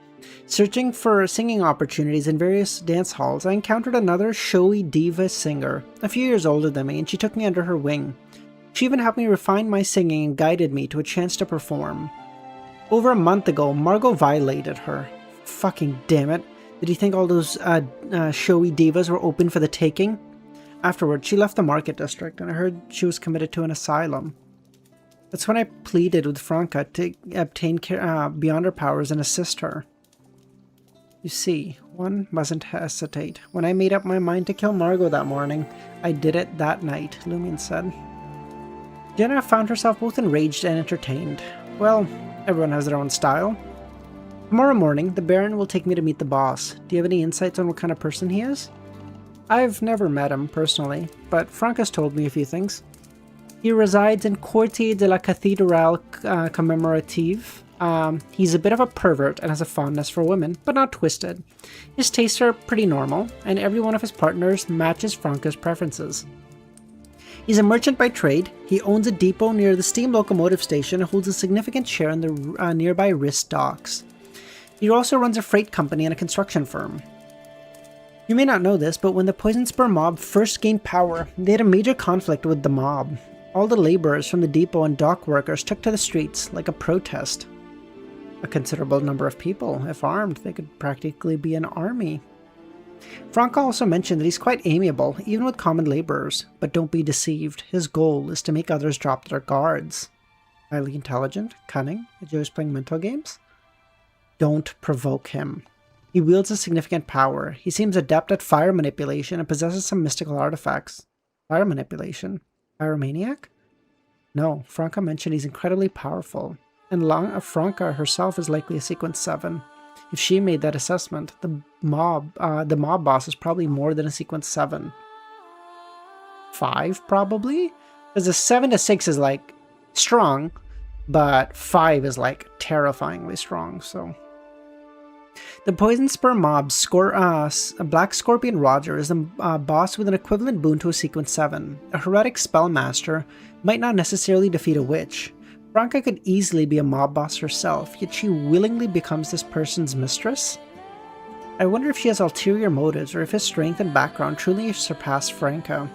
searching for singing opportunities in various dance halls, I encountered another showy diva singer, a few years older than me, and she took me under her wing. She even helped me refine my singing and guided me to a chance to perform. Over a month ago, Margot violated her. Fucking damn it. Did you think all those showy divas were open for the taking?" Afterward, she left the Market District, and I heard she was committed to an asylum. That's when I pleaded with Franca to obtain beyond her powers and assist her. You see, one mustn't hesitate. When I made up my mind to kill Margot that morning, I did it that night, Lumion said. Jenna found herself both enraged and entertained. Well, everyone has their own style. Tomorrow morning, the Baron will take me to meet the boss. Do you have any insights on what kind of person he is? I've never met him, personally, but Franca's told me a few things. He resides in Quartier de la Cathédrale Commémorative. He's a bit of a pervert and has a fondness for women, but not twisted. His tastes are pretty normal, and every one of his partners matches Franca's preferences. He's a merchant by trade. He owns a depot near the steam locomotive station and holds a significant share in the nearby Riss docks. He also runs a freight company and a construction firm. You may not know this, but when the Poison Spur mob first gained power, they had a major conflict with the mob. All the laborers from the depot and dock workers took to the streets like a protest. A considerable number of people. If armed, they could practically be an army. Franca also mentioned that he's quite amiable, even with common laborers, but don't be deceived. His goal is to make others drop their guards. Highly intelligent, cunning, enjoys playing mental games. Don't provoke him. He wields a significant power. He seems adept at fire manipulation and possesses some mystical artifacts. Fire manipulation? Pyromaniac? No, Franca mentioned he's incredibly powerful. And Franca herself is likely a Sequence 7. If she made that assessment, the mob boss is probably more than a Sequence 7. 5, probably? Because a 7 to 6 is like strong, but 5 is like terrifyingly strong, so. The Poison Spur mob, Black Scorpion Roger, is the boss with an equivalent boon to a Sequence 7. A heretic spellmaster might not necessarily defeat a witch. Franca could easily be a mob boss herself, yet she willingly becomes this person's mistress? I wonder if she has ulterior motives, or if his strength and background truly surpass Franca.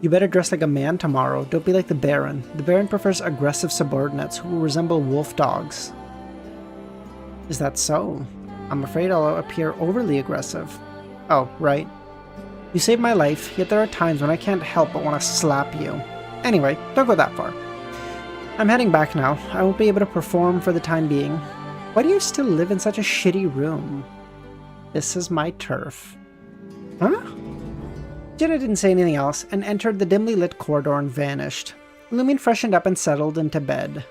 You better dress like a man tomorrow, don't be like the Baron. The Baron prefers aggressive subordinates who resemble wolf dogs. Is that so? I'm afraid I'll appear overly aggressive. Oh, right. You saved my life, yet there are times when I can't help but want to slap you. Anyway, don't go that far. I'm heading back now. I won't be able to perform for the time being. Why do you still live in such a shitty room? This is my turf. Huh? Jenna didn't say anything else and entered the dimly lit corridor and vanished. Lumion freshened up and settled into bed.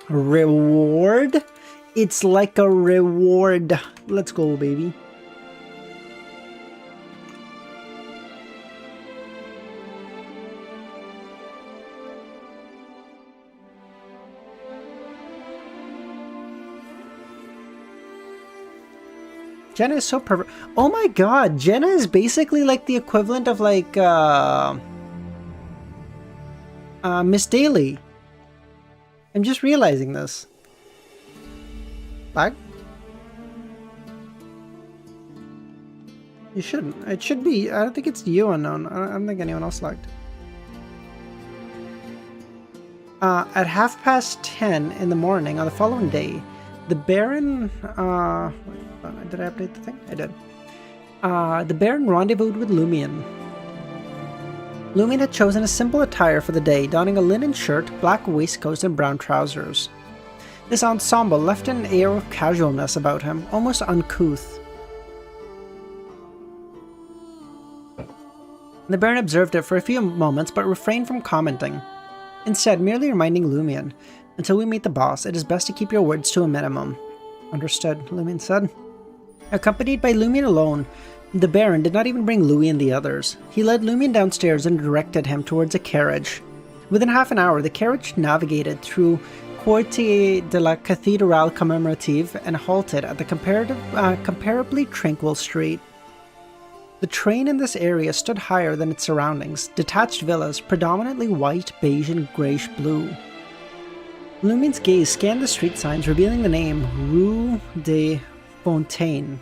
Reward? It's like a reward. Let's go, baby. Jenna is so perfect. Oh my god, Jenna is basically like the equivalent of like Miss Daly. I'm just realizing this. Lag? You shouldn't. It should be. I don't think it's you, Unknown. I don't think anyone else lagged. At 10:30 in the morning on the following day, the Baron, did I update the thing? I did. The Baron rendezvoused with Lumion. Lumion had chosen a simple attire for the day, donning a linen shirt, black waistcoat, and brown trousers. This ensemble left an air of casualness about him, almost uncouth. The Baron observed it for a few moments, but refrained from commenting. Instead, merely reminding Lumion, "Until we meet the boss, it is best to keep your words to a minimum." Understood, Lumion said. Accompanied by Lumion alone, the Baron did not even bring Louis and the others. He led Lumion downstairs and directed him towards a carriage. Within half an hour, the carriage navigated through Quartier de la Cathédrale Commémorative and halted at the comparably tranquil street. The train in this area stood higher than its surroundings, detached villas, predominantly white, beige, and greyish blue. Lumion's gaze scanned the street signs revealing the name Rue de Fontaine.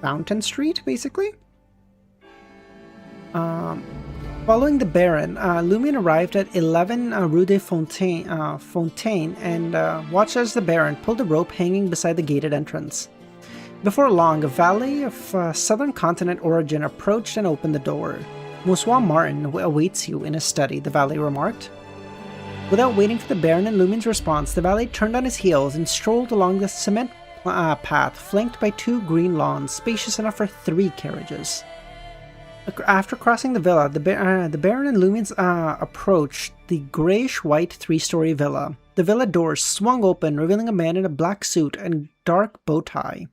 Fountain Street, basically? Following the Baron, Lumion arrived at 11 Rue de Fontaine and watched as the Baron pulled a rope hanging beside the gated entrance. Before long, a valet of southern continent origin approached and opened the door. "Monsieur Martin awaits you in his study," the valet remarked. Without waiting for the Baron and Lumion's response, the valet turned on his heels and strolled along the cement path flanked by 2 green lawns, spacious enough for 3 carriages. After crossing the villa, the Baron and Lumion approached the greyish-white 3-story villa. The villa doors swung open, revealing a man in a black suit and dark bow tie.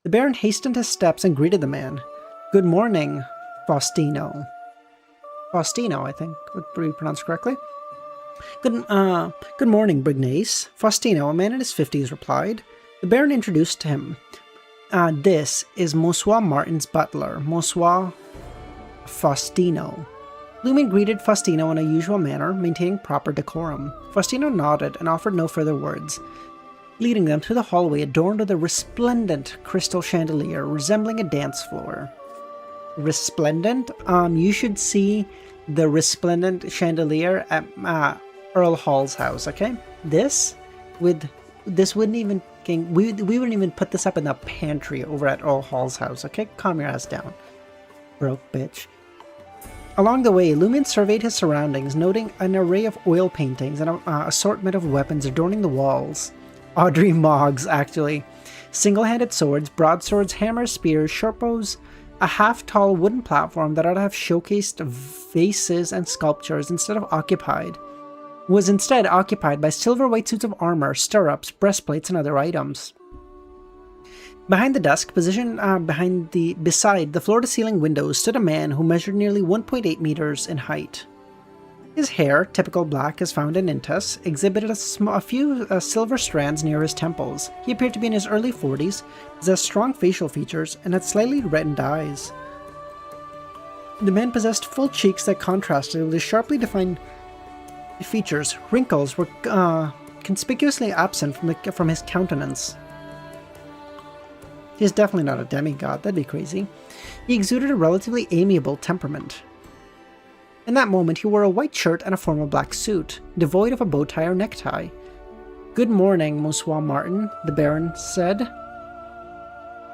The Baron hastened his steps and greeted the man. "Good morning, Faustino." Faustino, I think, would be pronounced correctly. Good morning, Brignace." Faustino, a man in his 50s, replied. The Baron introduced him. "This is Monsieur Martin's butler, Monsieur Faustino." Lumion greeted Faustino in a usual manner, maintaining proper decorum. Faustino nodded and offered no further words, leading them through the hallway adorned with a resplendent crystal chandelier resembling a dance floor. Resplendent? You should see the resplendent chandelier at Earl Hall's house, okay? This wouldn't even... We wouldn't even put this up in the pantry over at Earl Hall's house, okay? Calm your ass down. Broke bitch. Along the way, Lumion surveyed his surroundings, noting an array of oil paintings and an assortment of weapons adorning the walls. Audrey Moggs, actually. Single-handed swords, broadswords, hammers, spears, sharpos, a half-tall wooden platform that ought to have showcased vases and sculptures was instead occupied by silver white suits of armor, stirrups, breastplates, and other items. Behind the desk, positioned beside the floor-to-ceiling windows, stood a man who measured nearly 1.8 meters in height. His hair, typical black as found in Intas, exhibited a few silver strands near his temples. He appeared to be in his early 40s, possessed strong facial features, and had slightly reddened eyes. The man possessed full cheeks that contrasted with his sharply defined features. Wrinkles were conspicuously absent from his countenance. He is definitely not a demigod, that'd be crazy. He exuded a relatively amiable temperament. In that moment, he wore a white shirt and a formal black suit, devoid of a bow tie or necktie. "Good morning, Monsieur Martin," the Baron said.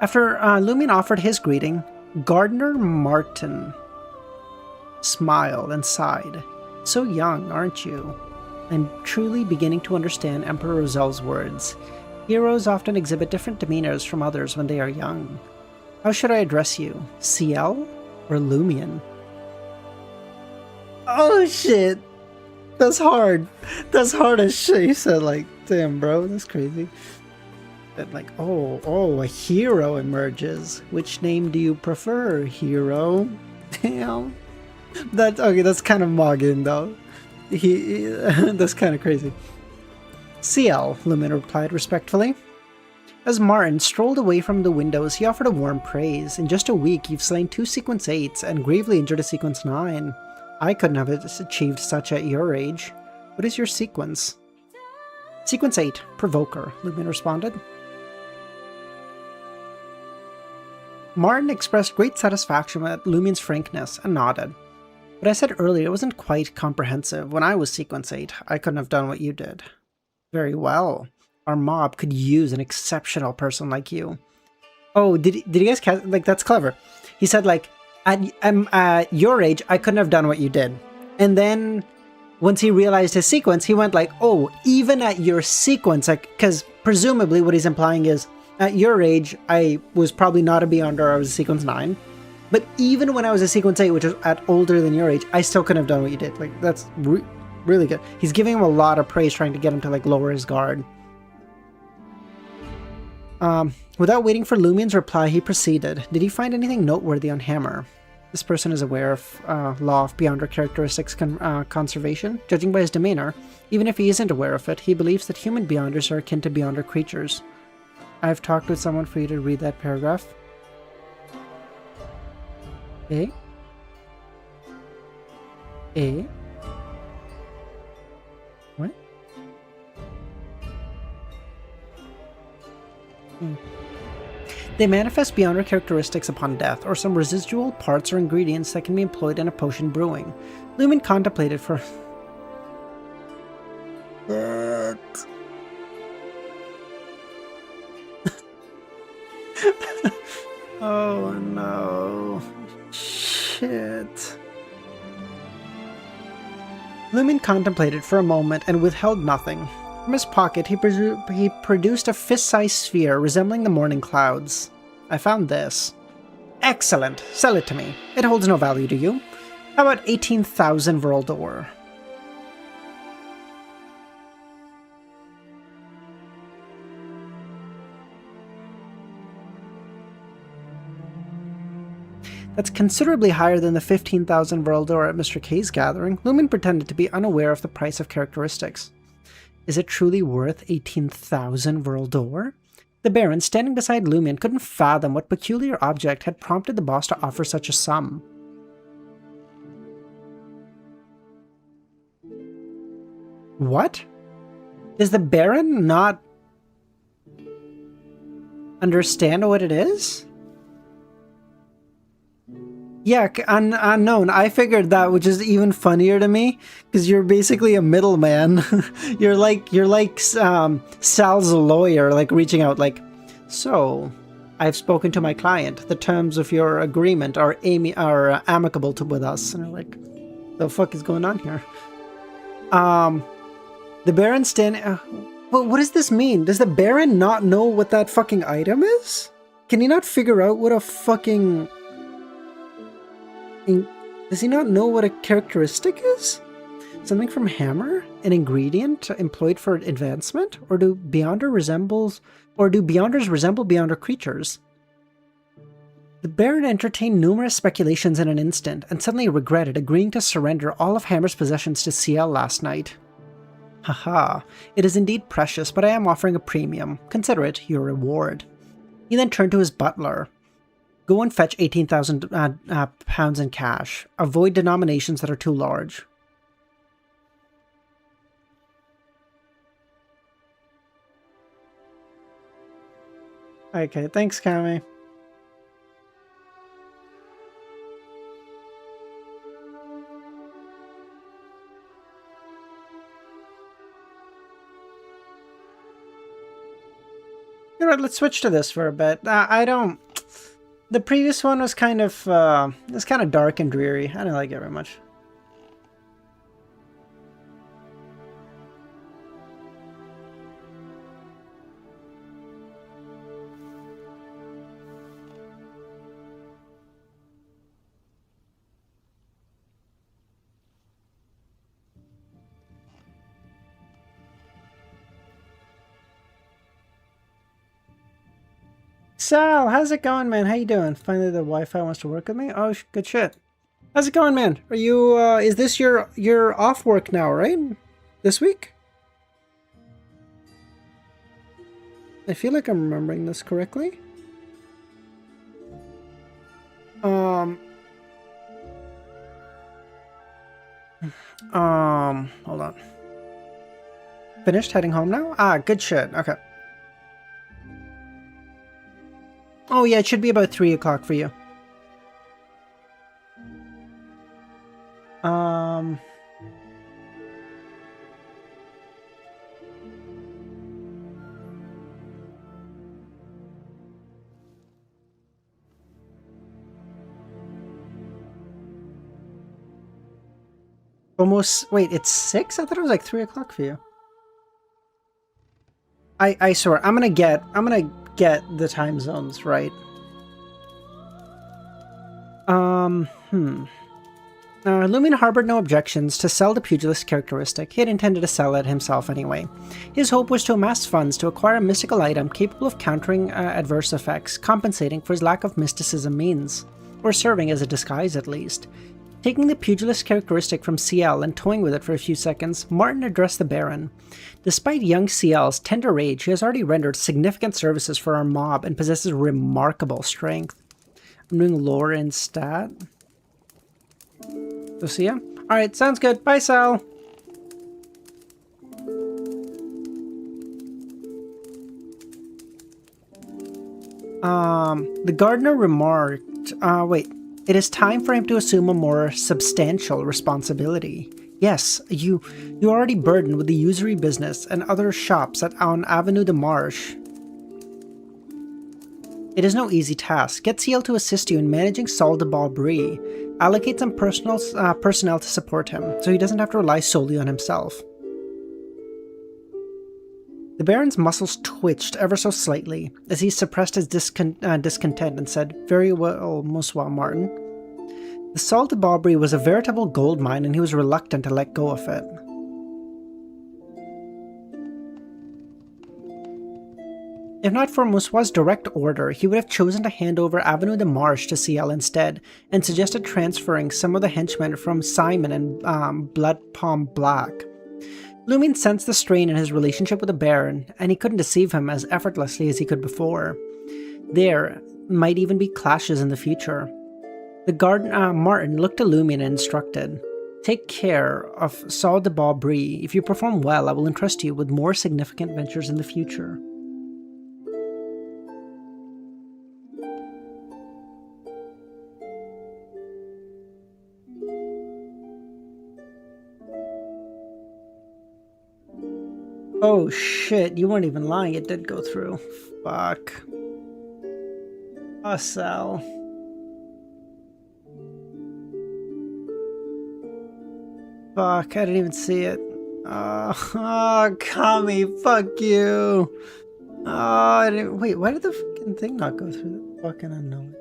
After Lumion offered his greeting, Gardner Martin smiled and sighed. "So young, aren't you?" I'm truly beginning to understand Emperor Rozel's words. Heroes often exhibit different demeanors from others when they are young. How should I address you? CL or Lumion? Oh shit! That's hard. That's hard as shit. You said like, damn bro, that's crazy. That like, oh, a hero emerges. Which name do you prefer, hero? Damn. That's kind of Morgan though. That's kind of crazy. CL, Lumion replied respectfully. As Martin strolled away from the windows, he offered a warm praise. In just a week, you've slain 2 Sequence 8s and gravely injured a Sequence 9. I couldn't have achieved such at your age. What is your sequence? Sequence 8, Provoker, Lumion responded. Martin expressed great satisfaction at Lumion's frankness and nodded. What I said earlier wasn't quite comprehensive. When I was Sequence 8, I couldn't have done what you did. Very well. Our mob could use an exceptional person like you. Oh, did you guys catch? Like, that's clever. He said, like, at your age, I couldn't have done what you did. And then, once he realized his sequence, he went like, oh, even at your sequence, like, because presumably what he's implying is, at your age, I was probably not a Beyonder, I was a Sequence 9. But even when I was a Sequence 8, which was at older than your age, I still couldn't have done what you did. Like, that's really good. He's giving him a lot of praise, trying to get him to, like, lower his guard. Without waiting for Lumion's reply, he proceeded. Did he find anything noteworthy on Hammer? This person is aware of law of Beyonder characteristics conservation. Judging by his demeanor, even if he isn't aware of it, he believes that human Beyonders are akin to Beyonder creatures. I've talked with someone for you to read that paragraph. Eh? What? They manifest Beyonder characteristics upon death, or some residual parts or ingredients that can be employed in a potion brewing. Lumion contemplated for... Oh no. Shit. Lumion contemplated for a moment and withheld nothing. From his pocket, he produced a fist-sized sphere resembling the morning clouds. I found this. Excellent. Sell it to me. It holds no value to you. How about 18,000 Vraldor? That's considerably higher than the 15,000 Vraldor at Mr. K's gathering. Lumion pretended to be unaware of the price of characteristics. Is it truly worth 18,000 Vraldor? The Baron, standing beside Lumion, couldn't fathom what peculiar object had prompted the boss to offer such a sum. What? Does the Baron not understand what it is? Yeah, unknown. I figured that, which is even funnier to me, because you're basically a middleman. you're like Sal's lawyer, like reaching out, like, so, I've spoken to my client. The terms of your agreement are amicable with us. And I'm like, the fuck is going on here? The Baron but what does this mean? Does the Baron not know what that fucking item is? Can he not figure out what a fucking... Does he not know what a characteristic is? Something from Hammer? An ingredient employed for advancement? Or do Beyonders resemble Beyonder creatures? The Baron entertained numerous speculations in an instant, and suddenly regretted agreeing to surrender all of Hammer's possessions to CL last night. Haha, it is indeed precious, but I am offering a premium. Consider it your reward. He then turned to his butler. Go and fetch 18,000 pounds in cash. Avoid denominations that are too large. Okay, thanks, Kami. Alright, let's switch to this for a bit. The previous one was kind of dark and dreary. I didn't like it very much. Sal, how's it going, man? How you doing? Finally, the Wi-Fi wants to work with me. Oh, good shit. How's it going, man? Are you? Is this your off work now, right? This week? I feel like I'm remembering this correctly. Hold on. Finished heading home now? Ah, good shit. Okay. Oh yeah, it should be about 3 o'clock for you. Almost, wait, it's 6? I thought it was like 3 o'clock for you. I swear, I'm gonna get the time zones right. Lumion harbored no objections to sell the pugilist characteristic. He had intended to sell it himself anyway. His hope was to amass funds to acquire a mystical item capable of countering adverse effects, compensating for his lack of mysticism means, or serving as a disguise at least. Taking the pugilist characteristic from CL and toying with it for a few seconds, Martin addressed the Baron. Despite young CL's tender age, he has already rendered significant services for our mob and possesses remarkable strength. I'm doing lore and stat. Go see ya? Alright, sounds good. Bye, Sal! The gardener remarked, wait. It is time for him to assume a more substantial responsibility. Yes, you are already burdened with the usury business and other shops on Avenue de Marche. It is no easy task. Get CL to assist you in managing Saul de Barbry. Allocate some personnel to support him, so he doesn't have to rely solely on himself. The Baron's muscles twitched ever so slightly as he suppressed his discontent and said, "Very well, Monsieur Martin." The Saul de Barbry was a veritable gold mine and he was reluctant to let go of it. If not for Monsieur's direct order, he would have chosen to hand over Avenue de Marche to CL instead, and suggested transferring some of the henchmen from Simon and Blood Palm Black. Lumion sensed the strain in his relationship with the Baron, and he couldn't deceive him as effortlessly as he could before. There might even be clashes in the future. The Martin looked to Lumion and instructed, Take care of Saul de Brie. If you perform well, I will entrust you with more significant ventures in the future. Oh shit, you weren't even lying, it did go through. Fuck. Oh, Sal. Fuck, I didn't even see it. Oh, Kami, fuck you. Oh, I didn't. Wait, why did the fucking thing not go through? The fucking unknown.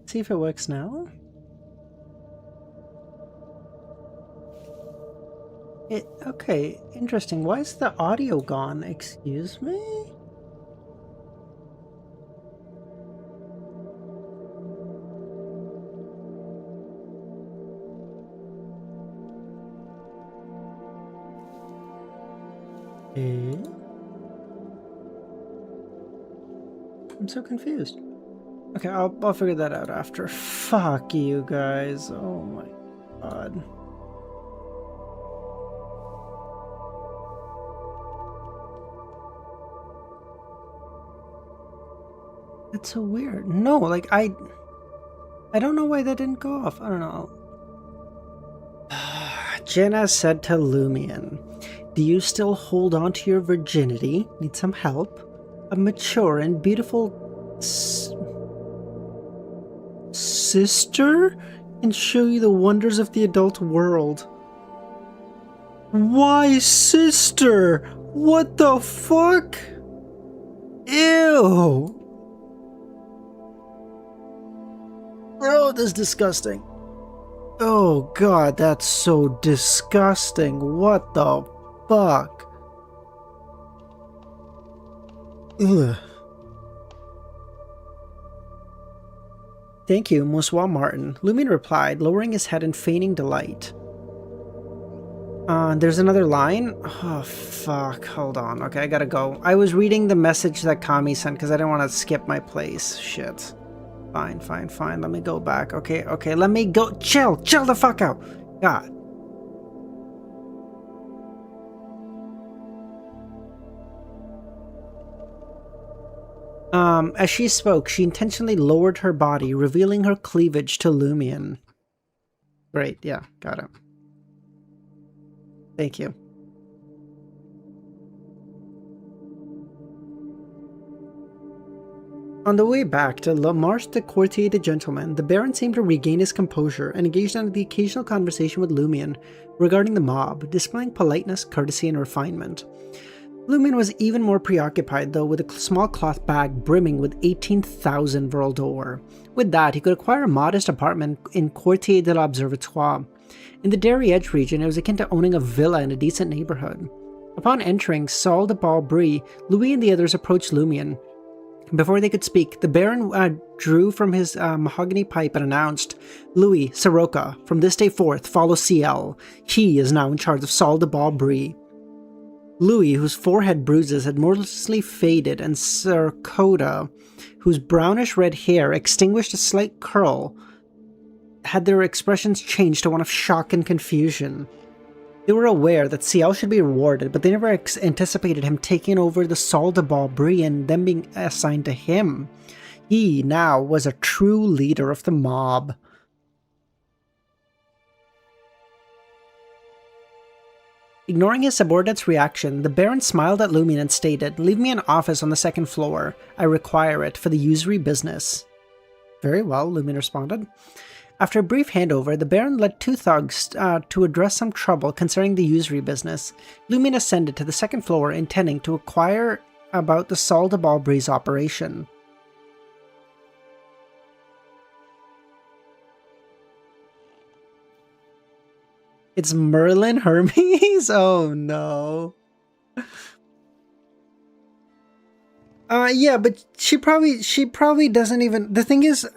See if it works now. Okay, interesting. Why is the audio gone? Excuse me? I'm so confused. Okay, I'll figure that out after. Fuck you guys. Oh my god. That's so weird. No, like I don't know why that didn't go off. I don't know. Jenna said to Lumion, "Do you still hold on to your virginity? Need some help? A mature and beautiful sister can show you the wonders of the adult world." Why sister? What the fuck? Ew. Oh, that's disgusting. Oh god, that's so disgusting. What the fuck? Ugh. Thank you, Monsieur Martin. Lumion replied, lowering his head in feigning delight. There's another line? Oh, fuck. Hold on. Okay, I gotta go. I was reading the message that Kami sent because I didn't want to skip my place. Shit. Fine. Let me go back. Okay, let me go. Chill the fuck out. God. As she spoke, she intentionally lowered her body, revealing her cleavage to Lumion. Great, yeah, got it. Thank you. On the way back to La Marche de Courtier de Gentlemen, the Baron seemed to regain his composure and engaged in the occasional conversation with Lumion regarding the mob, displaying politeness, courtesy, and refinement. Lumion was even more preoccupied, though, with a small cloth bag brimming with 18,000 Vril d'Or. With that, he could acquire a modest apartment in Quartier de l'Observatoire. In the Derry Edge region, it was akin to owning a villa in a decent neighborhood. Upon entering Saul de Brie, Louis and the others approached Lumion. Before they could speak, the Baron drew from his mahogany pipe and announced, "Louis, Soroka, from this day forth, follow CL. He is now in charge of Saul de Brie." Louis, whose forehead bruises had mostly faded, and Sir Coda, whose brownish-red hair extinguished a slight curl, had their expressions changed to one of shock and confusion. They were aware that CL should be rewarded, but they never anticipated him taking over the Saul de Brie and them being assigned to him. He now was a true leader of the mob. Ignoring his subordinate's reaction, the Baron smiled at Lumion and stated, "Leave me an office on the second floor. I require it for the usury business." "Very well," Lumion responded. After a brief handover, the Baron led two thugs to address some trouble concerning the usury business. Lumion ascended to the second floor, intending to inquire about the Saul de Brie's operation. It's Merlin Hermes? Oh no. Yeah, but she probably doesn't even. The thing is,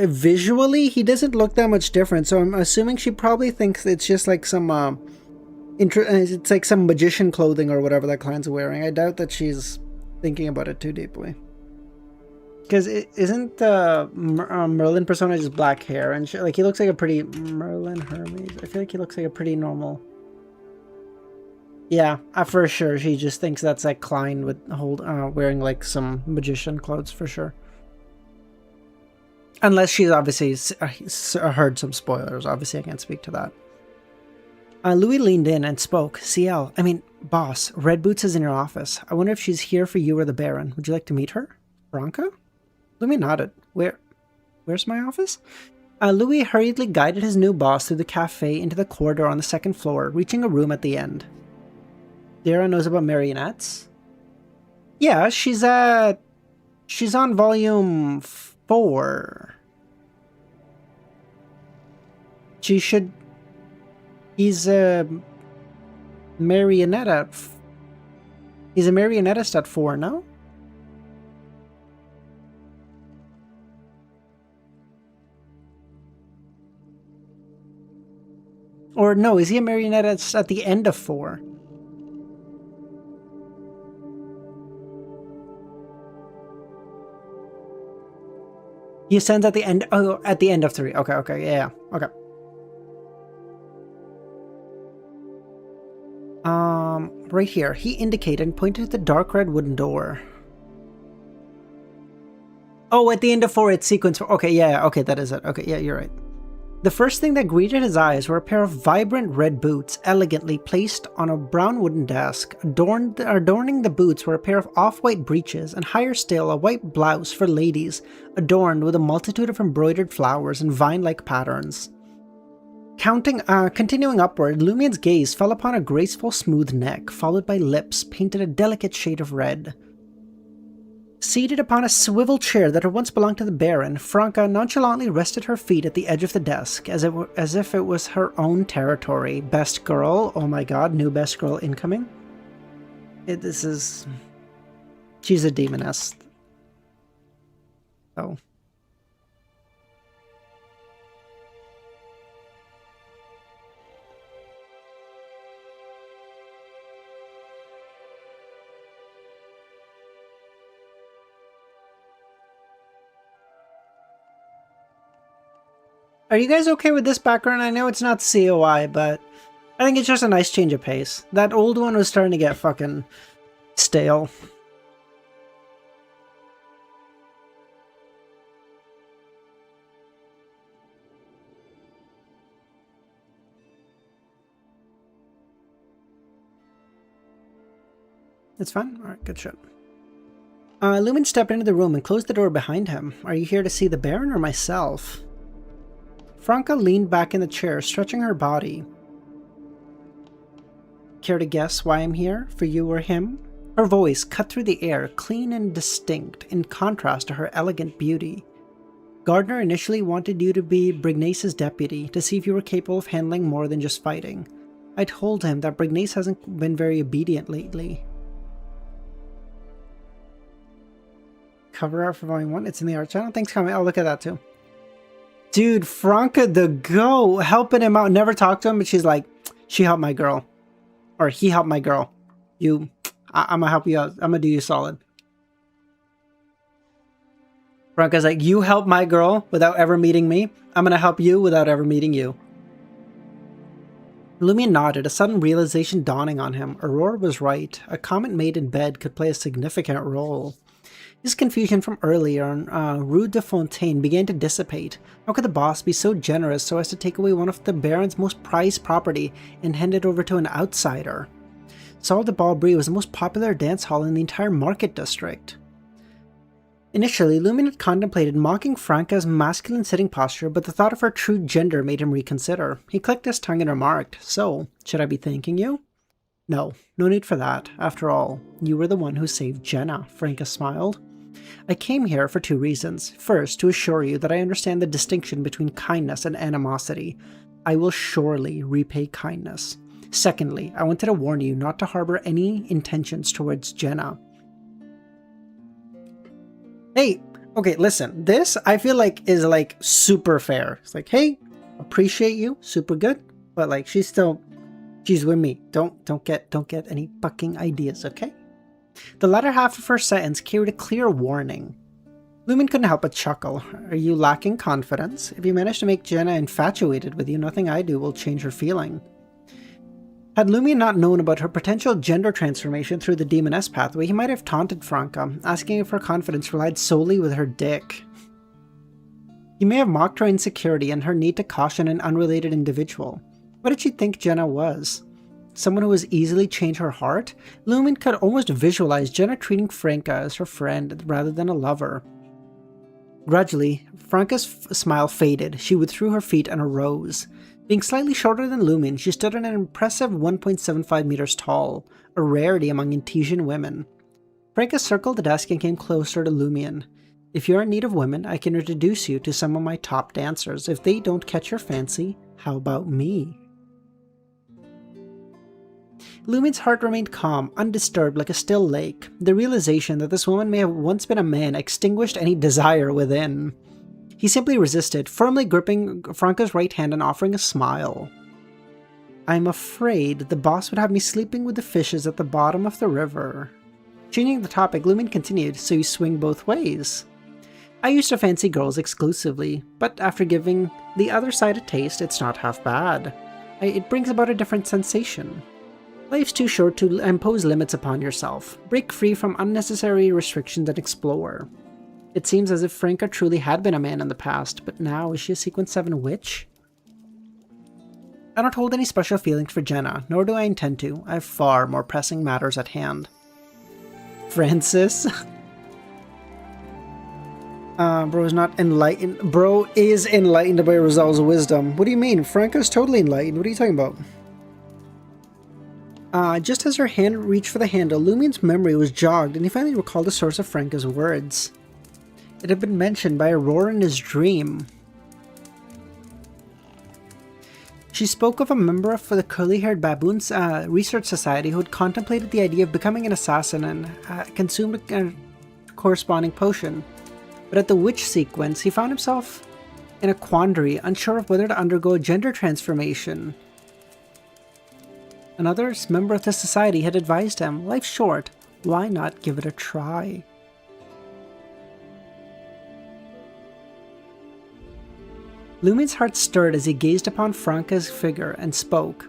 visually, he doesn't look that much different. So I'm assuming she probably thinks it's just like some it's like some magician clothing or whatever that client's wearing. I doubt that she's thinking about it too deeply. Because isn't the Merlin persona just black hair and like he looks like a pretty Merlin Hermes? I feel like he looks like a pretty normal. Yeah, for sure. She just thinks that's like Klein with wearing like some magician clothes for sure. Unless she's obviously heard some spoilers. Obviously, I can't speak to that. Louis leaned in and spoke. CL, I mean, boss, Red Boots is in your office. I wonder if she's here for you or the Baron. Would you like to meet her? Bronca? Louis nodded. Where's my office? Louis hurriedly guided his new boss through the cafe into the corridor on the second floor, reaching a room at the end. Dara knows about marionettes? Yeah, she's on volume 4. She should... He's a marionette He's a marionettist at 4, no? Or no, is he a marionette at the end of 4? He ascends at the end. Oh, at the end of 3. Okay, yeah, okay. Right here. He indicated and pointed at the dark red wooden door. Oh, at the end of 4, it's sequence 4. Okay, yeah, okay, that is it. Okay, yeah, you're right. The first thing that greeted his eyes were a pair of vibrant red boots, elegantly placed on a brown wooden desk. Adorning the boots were a pair of off-white breeches, and higher still, a white blouse for ladies, adorned with a multitude of embroidered flowers and vine-like patterns. Continuing upward, Lumien's gaze fell upon a graceful, smooth neck, followed by lips painted a delicate shade of red. Seated upon a swivel chair that had once belonged to the Baron, Franca nonchalantly rested her feet at the edge of the desk, as if it was her own territory. Best girl? Oh my god, new best girl incoming? She's a demoness. Oh. Are you guys okay with this background? I know it's not COI, but I think it's just a nice change of pace. That old one was starting to get fucking stale. It's fine? Alright, good shit. Lumen stepped into the room and closed the door behind him. Are you here to see the Baron or myself? Franca leaned back in the chair, stretching her body. Care to guess why I'm here? For you or him? Her voice cut through the air, clean and distinct, in contrast to her elegant beauty. Gardner initially wanted you to be Brignace's deputy, to see if you were capable of handling more than just fighting. I told him that Brignace hasn't been very obedient lately. Cover art for volume 1, it's in the art channel. Thanks, comment. I'll look at that too. Dude, Franca the go, helping him out. Never talked to him, but she's like, she helped my girl. Or he helped my girl. I'm gonna help you out. I'm gonna do you solid. Franca's like, you helped my girl without ever meeting me. I'm gonna help you without ever meeting you. Lumion nodded, a sudden realization dawning on him. Aurora was right. A comment made in bed could play a significant role. His confusion from earlier on Rue de Fontaine began to dissipate. How could the boss be so generous so as to take away one of the Baron's most prized property and hand it over to an outsider? Salle de Balbry was the most popular dance hall in the entire market district. Initially, Lumin had contemplated mocking Franca's masculine sitting posture, but the thought of her true gender made him reconsider. He clicked his tongue and remarked, "So, should I be thanking you?" No need for that. After all, you were the one who saved Jenna, Franca smiled. I came here for 2 reasons. First, to assure you that I understand the distinction between kindness and animosity. I will surely repay kindness. Secondly, I wanted to warn you not to harbor any intentions towards Jenna. Hey, okay, listen. This, I feel like, is, like, super fair. It's like, hey, appreciate you, super good, but, like, she's with me. Don't get any fucking ideas, okay? The latter half of her sentence carried a clear warning. Lumen couldn't help but chuckle. Are you lacking confidence? If you manage to make Jenna infatuated with you, nothing I do will change her feeling. Had Lumion not known about her potential gender transformation through the Demoness pathway, he might have taunted Franca, asking if her confidence relied solely with her dick. He may have mocked her insecurity and her need to caution an unrelated individual. What did she think Jenna was? Someone who would easily change her heart? Lumen could almost visualize Jenna treating Franca as her friend rather than a lover. Gradually, Franca's smile faded. She withdrew her feet and arose. Being slightly shorter than Lumen, she stood at an impressive 1.75 meters tall, a rarity among Intesian women. Franca circled the desk and came closer to Lumion. If you're in need of women, I can introduce you to some of my top dancers. If they don't catch your fancy, how about me? Lumen's heart remained calm, undisturbed like a still lake. The realization that this woman may have once been a man extinguished any desire within. He simply resisted, firmly gripping Franca's right hand and offering a smile. I'm afraid the boss would have me sleeping with the fishes at the bottom of the river. Changing the topic, Lumen continued, so you swing both ways. I used to fancy girls exclusively, but after giving the other side a taste, it's not half bad. It brings about a different sensation. Life's too short to impose limits upon yourself. Break free from unnecessary restrictions and explore. It seems as if Franca truly had been a man in the past, but now is she a Sequence 7 witch? I don't hold any special feelings for Jenna, nor do I intend to. I have far more pressing matters at hand. Francis? Bro is not enlightened. Bro is enlightened by Rosal's wisdom. What do you mean? Franca's totally enlightened. What are you talking about? Just as her hand reached for the handle, Lumion's memory was jogged, and he finally recalled the source of Franca's words. It had been mentioned by Aurora in his dream. She spoke of a member of the curly-haired baboons research society who had contemplated the idea of becoming an assassin and consumed a corresponding potion. But at the witch sequence, he found himself in a quandary, unsure of whether to undergo a gender transformation. Another member of the society had advised him, life's short, why not give it a try? Lumen's heart stirred as he gazed upon Franca's figure and spoke.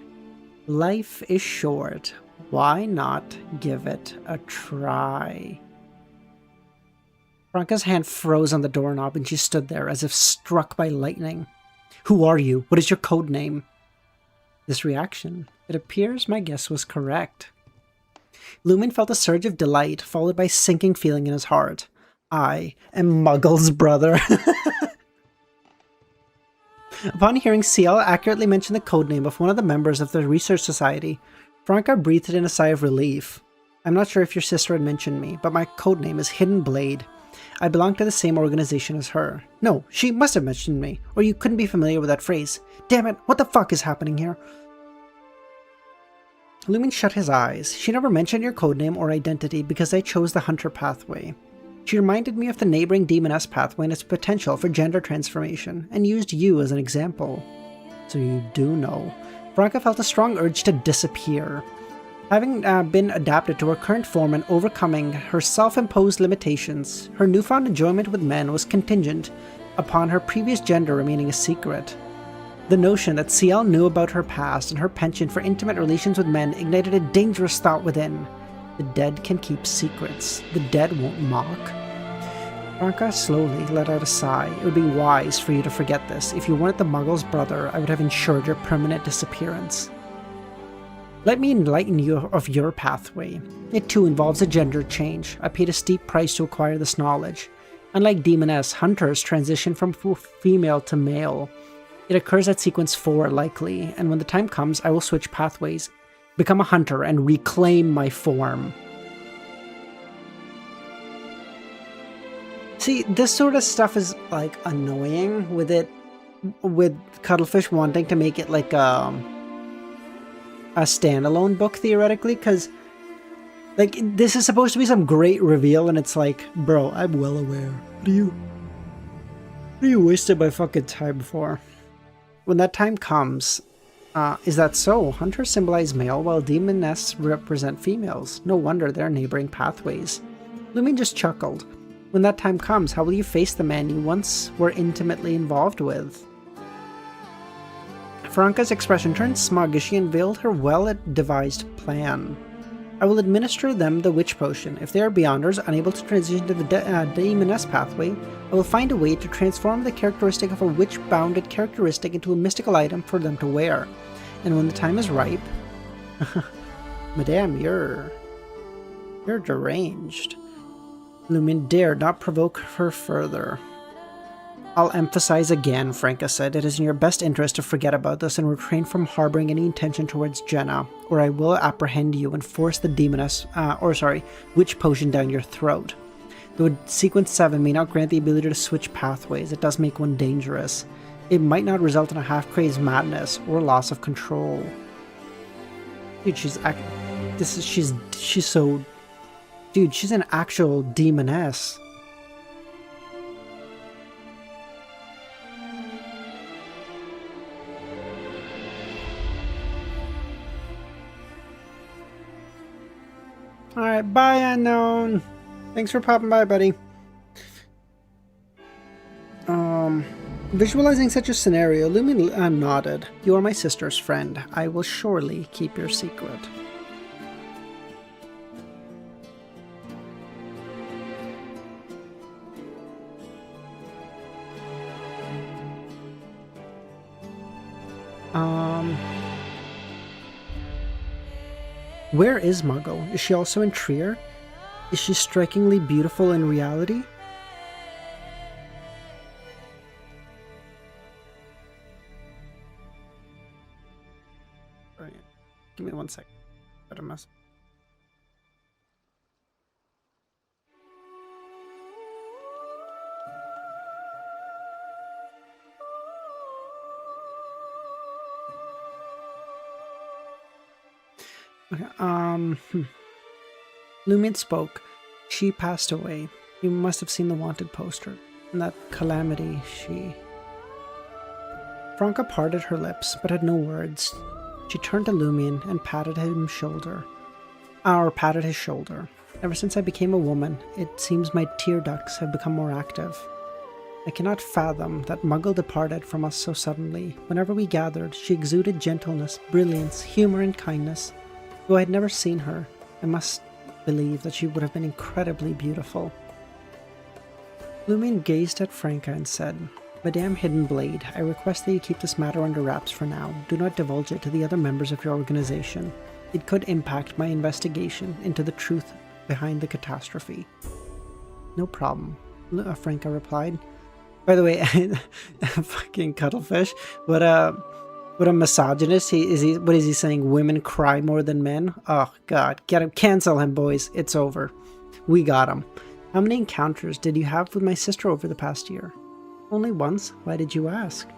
Life is short. Why not give it a try? Franca's hand froze on the doorknob and she stood there as if struck by lightning. Who are you? What is your code name? This reaction. It appears my guess was correct. Lumen felt a surge of delight, followed by a sinking feeling in his heart. I am Muggle's brother. Upon hearing CL accurately mention the codename of one of the members of the research society, Franca breathed in a sigh of relief. I'm not sure if your sister had mentioned me, but my codename is Hidden Blade. I belong to the same organization as her. No, she must have mentioned me, or you couldn't be familiar with that phrase. Damn it, what the fuck is happening here? Lumen shut his eyes. She never mentioned your codename or identity because I chose the Hunter pathway. She reminded me of the neighboring Demoness pathway and its potential for gender transformation, and used you as an example. So you do know. Franca felt a strong urge to disappear. Having been adapted to her current form and overcoming her self-imposed limitations, her newfound enjoyment with men was contingent upon her previous gender remaining a secret. The notion that CL knew about her past and her penchant for intimate relations with men ignited a dangerous thought within. The dead can keep secrets. The dead won't mock. Franca slowly let out a sigh. It would be wise for you to forget this. If you weren't the Muggle's brother, I would have ensured your permanent disappearance. Let me enlighten you of your pathway. It too involves a gender change. I paid a steep price to acquire this knowledge. Unlike Demoness, Hunters transition from female to male. It occurs at sequence 4 likely, and when the time comes, I will switch pathways, become a hunter, and reclaim my form. See, this sort of stuff is, like, annoying with Cuttlefish wanting to make it, like, a standalone book, theoretically, because Like, this is supposed to be some great reveal, and it's like, bro, I'm well aware. What are you wasted my fucking time for? When that time comes, is that so? Hunters symbolize male, while demonesses represent females. No wonder they're neighboring pathways. Lumion just chuckled. When that time comes, how will you face the man you once were intimately involved with? Franca's expression turned smug as she unveiled her well-devised plan. I will administer them the witch potion. If they are beyonders, unable to transition to the demoness pathway, I will find a way to transform the characteristic of a witch-bounded characteristic into a mystical item for them to wear. And when the time is ripe... Madame, you're deranged. Lumion dared not provoke her further. I'll emphasize again, Franca said, it is in your best interest to forget about this and refrain from harboring any intention towards Jenna, or I will apprehend you and force the demoness, witch potion down your throat. Though Sequence 7 may not grant the ability to switch pathways, it does make one dangerous. It might not result in a half-crazed madness or loss of control. Dude, she's so... Dude, she's an actual demoness. Alright, bye, Unknown. Thanks for popping by, buddy. Visualizing such a scenario, Lumion nodded. You are my sister's friend. I will surely keep your secret. Where is Muggle? Is she also in Trier? Is she strikingly beautiful in reality? Right. Give me 1 second. Got a mess. Okay, Lumion spoke. She passed away. You must have seen the wanted poster. And that calamity, she... Franca parted her lips, but had no words. She turned to Lumion and patted his shoulder. Ever since I became a woman, it seems my tear ducts have become more active. I cannot fathom that Muggle departed from us so suddenly. Whenever we gathered, she exuded gentleness, brilliance, humor, and kindness. Though I had never seen her, I must believe that she would have been incredibly beautiful. Lumion gazed at Franca and said, Madame Hidden Blade, I request that you keep this matter under wraps for now. Do not divulge it to the other members of your organization. It could impact my investigation into the truth behind the catastrophe. No problem, Franca replied. By the way, fucking cuttlefish. What a misogynist. What is he saying? Women cry more than men? Oh god, get him, cancel him, boys. It's over. We got him. How many encounters did you have with my sister over the past year? Only once. Why did you ask?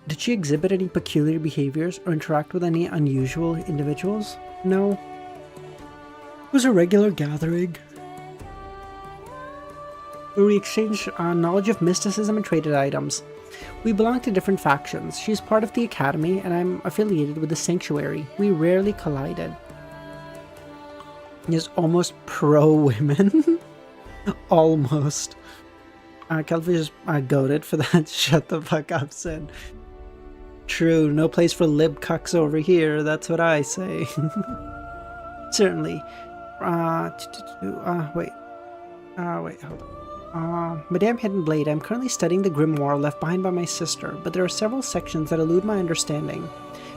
Did she exhibit any peculiar behaviors or interact with any unusual individuals? No. It was a regular gathering where we exchanged knowledge of mysticism and traded items. We belong to different factions. She's part of the Academy, and I'm affiliated with the Sanctuary. We rarely collided. He's almost pro-women. Almost. Cuttlefish is goated for that. Shut the fuck up, Sid. True, no place for lib cucks over here. That's what I say. Certainly. Wait, hold on. Madame Hidden Blade, I'm currently studying the grimoire left behind by my sister, but there are several sections that elude my understanding.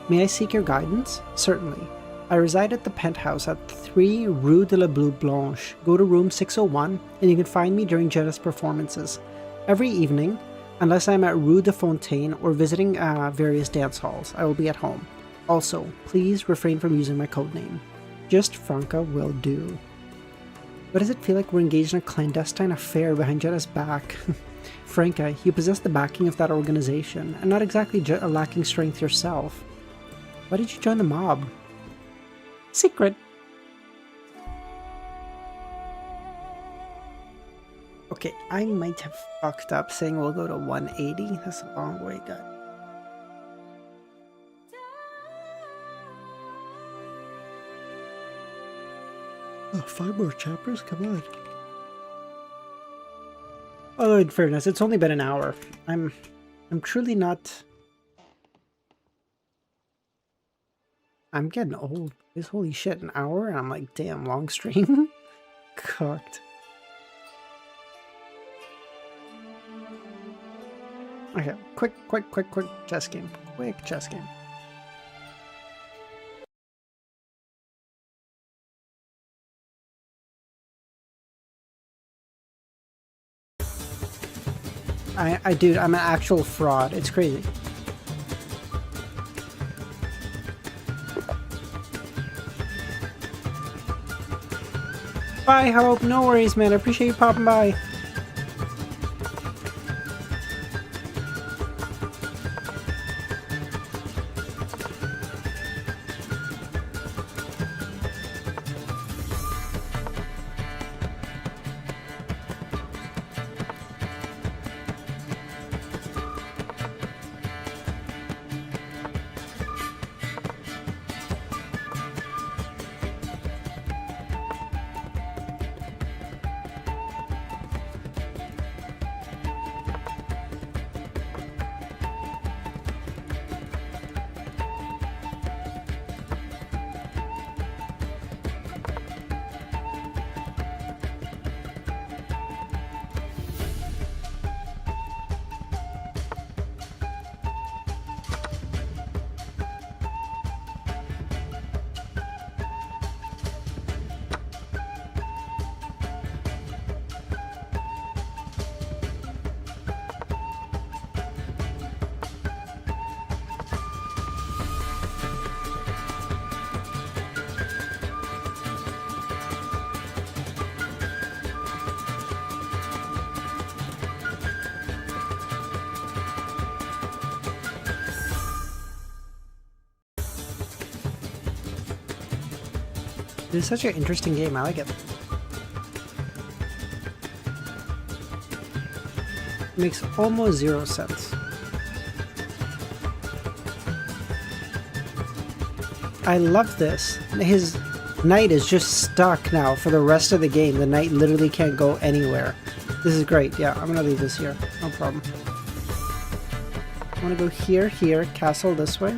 May I seek your guidance? Certainly. I reside at the penthouse at 3 Rue de la Blue Blanche. Go to room 601, and you can find me during Jenna's performances. Every evening, unless I'm at Rue de Fontaine or visiting various dance halls, I will be at home. Also, please refrain from using my codename. Just Franca will do. Why does it feel like we're engaged in a clandestine affair behind Jenna's back? Franca, you possess the backing of that organization, and not exactly lacking strength yourself. Why did you join the mob? Secret. Okay, I might have fucked up saying we'll go to 180. That's a long way, guys. Oh, 5 more chapters? Come on. Although in fairness, it's only been an hour. I'm truly not... I'm getting old. This holy shit, an hour? And I'm like, damn, long stream. Cooked. Okay, quick chess game. Quick chess game. Dude, I'm an actual fraud. It's crazy. Bye, Hope. No worries, man. I appreciate you popping by. This is such an interesting game. I like it. Makes almost 0 sense. I love this. His knight is just stuck now for the rest of the game. The knight literally can't go anywhere. This is great. Yeah, I'm gonna leave this here. No problem. I wanna go here, castle this way.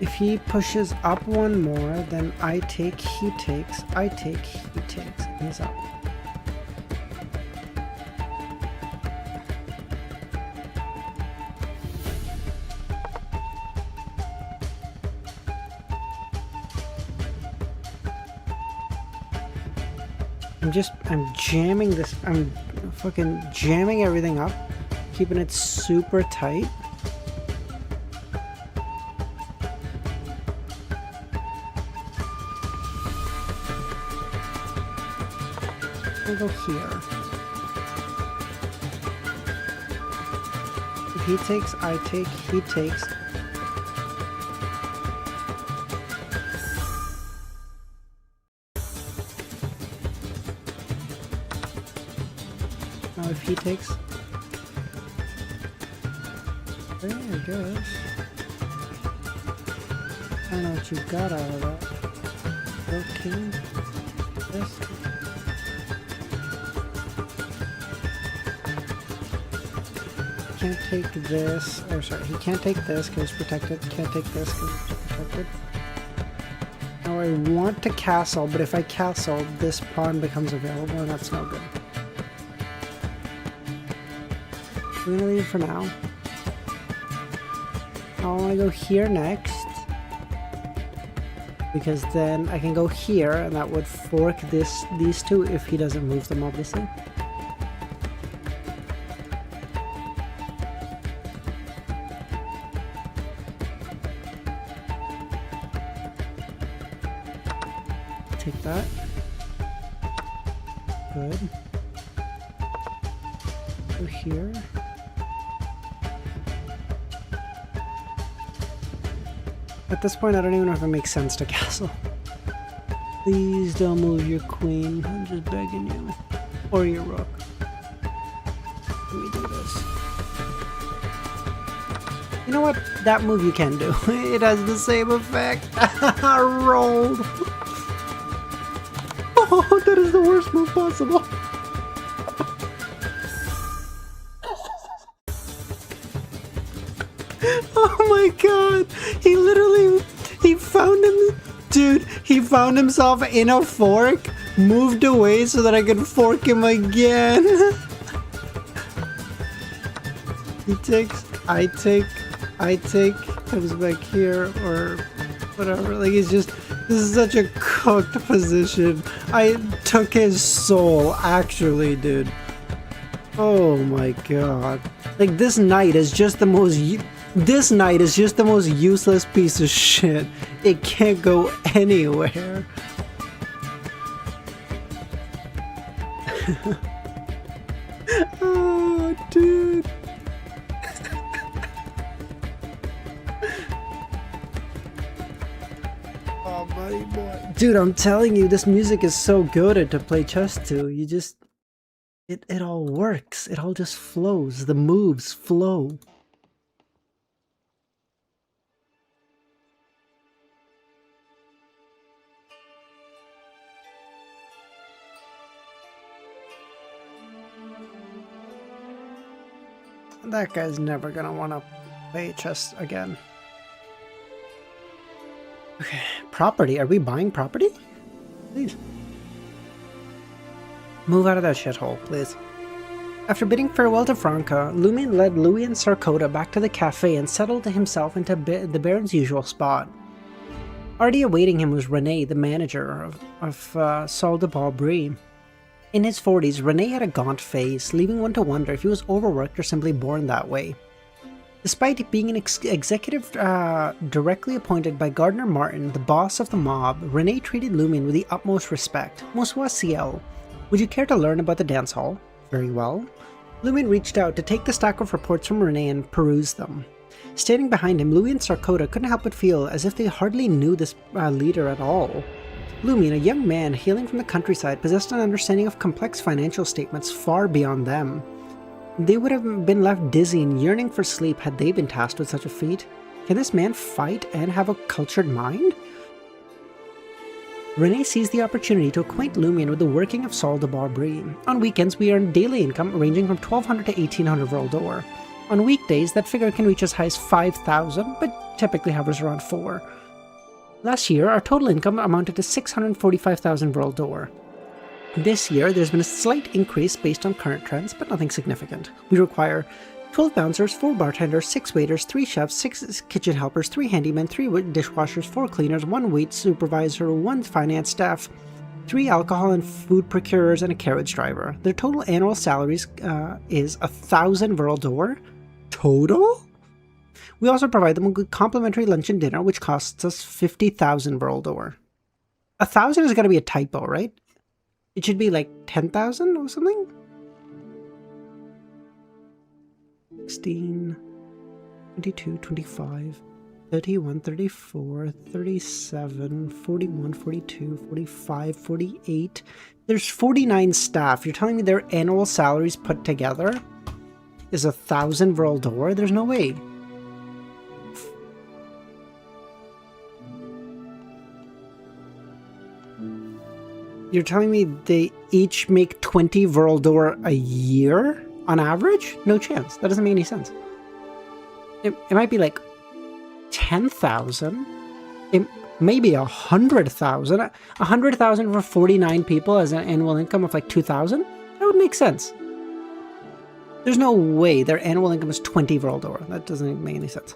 If he pushes up one more, then I take, he takes, I take, he takes, and he's up. I'm jamming this, I'm fucking jamming everything up, keeping it super tight. I'll go here. If he takes, I take, he takes. Now if he takes, there it goes. I don't know what you got out of that. Go king. This. Can't take this, or sorry, he can't take this because it's protected. Can't take this because it's protected. Now I want to castle, but if I castle, this pawn becomes available, and that's no good. We're gonna leave for now. I want to go here next, because then I can go here, and that would fork these two if he doesn't move them, obviously. take that. Good. Go here. At this point, I don't even know if it makes sense to castle. Please don't move your queen. I'm just begging you. Or your rook. Let me do this. You know what? That move you can do. It has the same effect. Rolled. Oh, that is the worst move possible. Oh my god. He found him. Dude, he found himself in a fork, moved away so that I could fork him again. He takes, I take, comes back here, or whatever. Like, it's just, this is such a cooked position. I took his soul, actually, dude. Oh my god. Like, this knight is just the most useless piece of shit. It can't go anywhere. Oh, dude. Oh, buddy boy. Dude, I'm telling you, this music is so good to play chess to. You just... It all works. It all just flows. The moves flow. That guy's never gonna want to play chess again. Okay, property. Are we buying property? Please. Move out of that shithole, please. After bidding farewell to Franca, Lumian led Louis and Sarkota back to the cafe and settled himself into the Baron's usual spot. Already awaiting him was René, the manager of Salle de Barbry. In his 40s, René had a gaunt face, leaving one to wonder if he was overworked or simply born that way. Despite being an executive directly appointed by Gardner Martin, the boss of the mob, René treated Lumian with the utmost respect. Bonsoir, Ciel. Would you care to learn about the dance hall? Very well. Lumian reached out to take the stack of reports from René and peruse them. Standing behind him, Louis and Sarkota couldn't help but feel as if they hardly knew this leader at all. Lumian, a young man hailing from the countryside, possessed an understanding of complex financial statements far beyond them. They would have been left dizzy and yearning for sleep had they been tasked with such a feat. Can this man fight and have a cultured mind? René seized the opportunity to acquaint Lumian with the working of Salle de Barbry. On weekends, we earn daily income ranging from 1,200 to 1,800 Vril d'Or. On weekdays, that figure can reach as high as 5,000, but typically hovers around 4. Last year, our total income amounted to 645,000 Vril d'Or. This year, there's been a slight increase based on current trends, but nothing significant. We require 12 bouncers, 4 bartenders, 6 waiters, 3 chefs, 6 kitchen helpers, 3 handymen, 3 dishwashers, 4 cleaners, 1 wait supervisor, 1 finance staff, 3 alcohol and food procurers, and a carriage driver. Their total annual salaries is 1,000 Vril d'Or. Total? We also provide them with complimentary lunch and dinner, which costs us 50,000 Vril d'Or. 1,000 is going to be a typo, right? It should be like 10,000 or something? 16, 22, 25, 31, 34, 37, 41, 42, 45, 48. There's 49 staff. You're telling me their annual salaries put together is 1,000 Vril d'Or? There's no way. You're telling me they each make 20 Vril d'Or a year on average? No chance. That doesn't make any sense. It might be like 10,000. It may be 100,000. 100,000 for 49 people as an annual income of like 2,000? That would make sense. There's no way their annual income is 20 Vril d'Or. That doesn't even make any sense.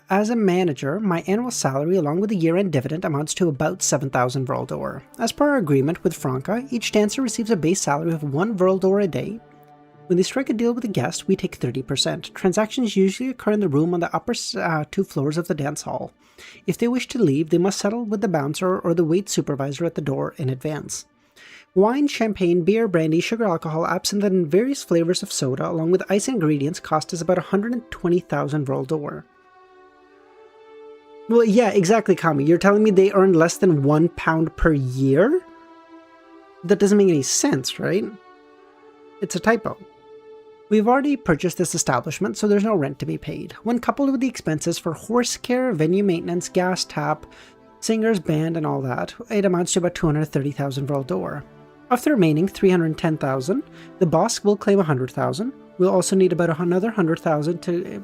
As a manager, my annual salary along with the year-end dividend amounts to about 7,000 Vril d'Or. As per our agreement with Franca, each dancer receives a base salary of 1 Vril d'Or a day. When they strike a deal with a guest, we take 30%. Transactions usually occur in the room on the upper 2 floors of the dance hall. If they wish to leave, they must settle with the bouncer or the wait supervisor at the door in advance. Wine, champagne, beer, brandy, sugar alcohol, absinthe, and various flavors of soda, along with ice ingredients, cost us about 120,000 vril d'or. Well, yeah, exactly, Kami. You're telling me they earn less than £1 per year? That doesn't make any sense, right? It's a typo. We've already purchased this establishment, so there's no rent to be paid. When coupled with the expenses for horse care, venue maintenance, gas tap, singers, band, and all that, it amounts to about 230,000 vril d'or. Of the remaining 310,000, the boss will claim 100,000. We'll also need about another 100,000 to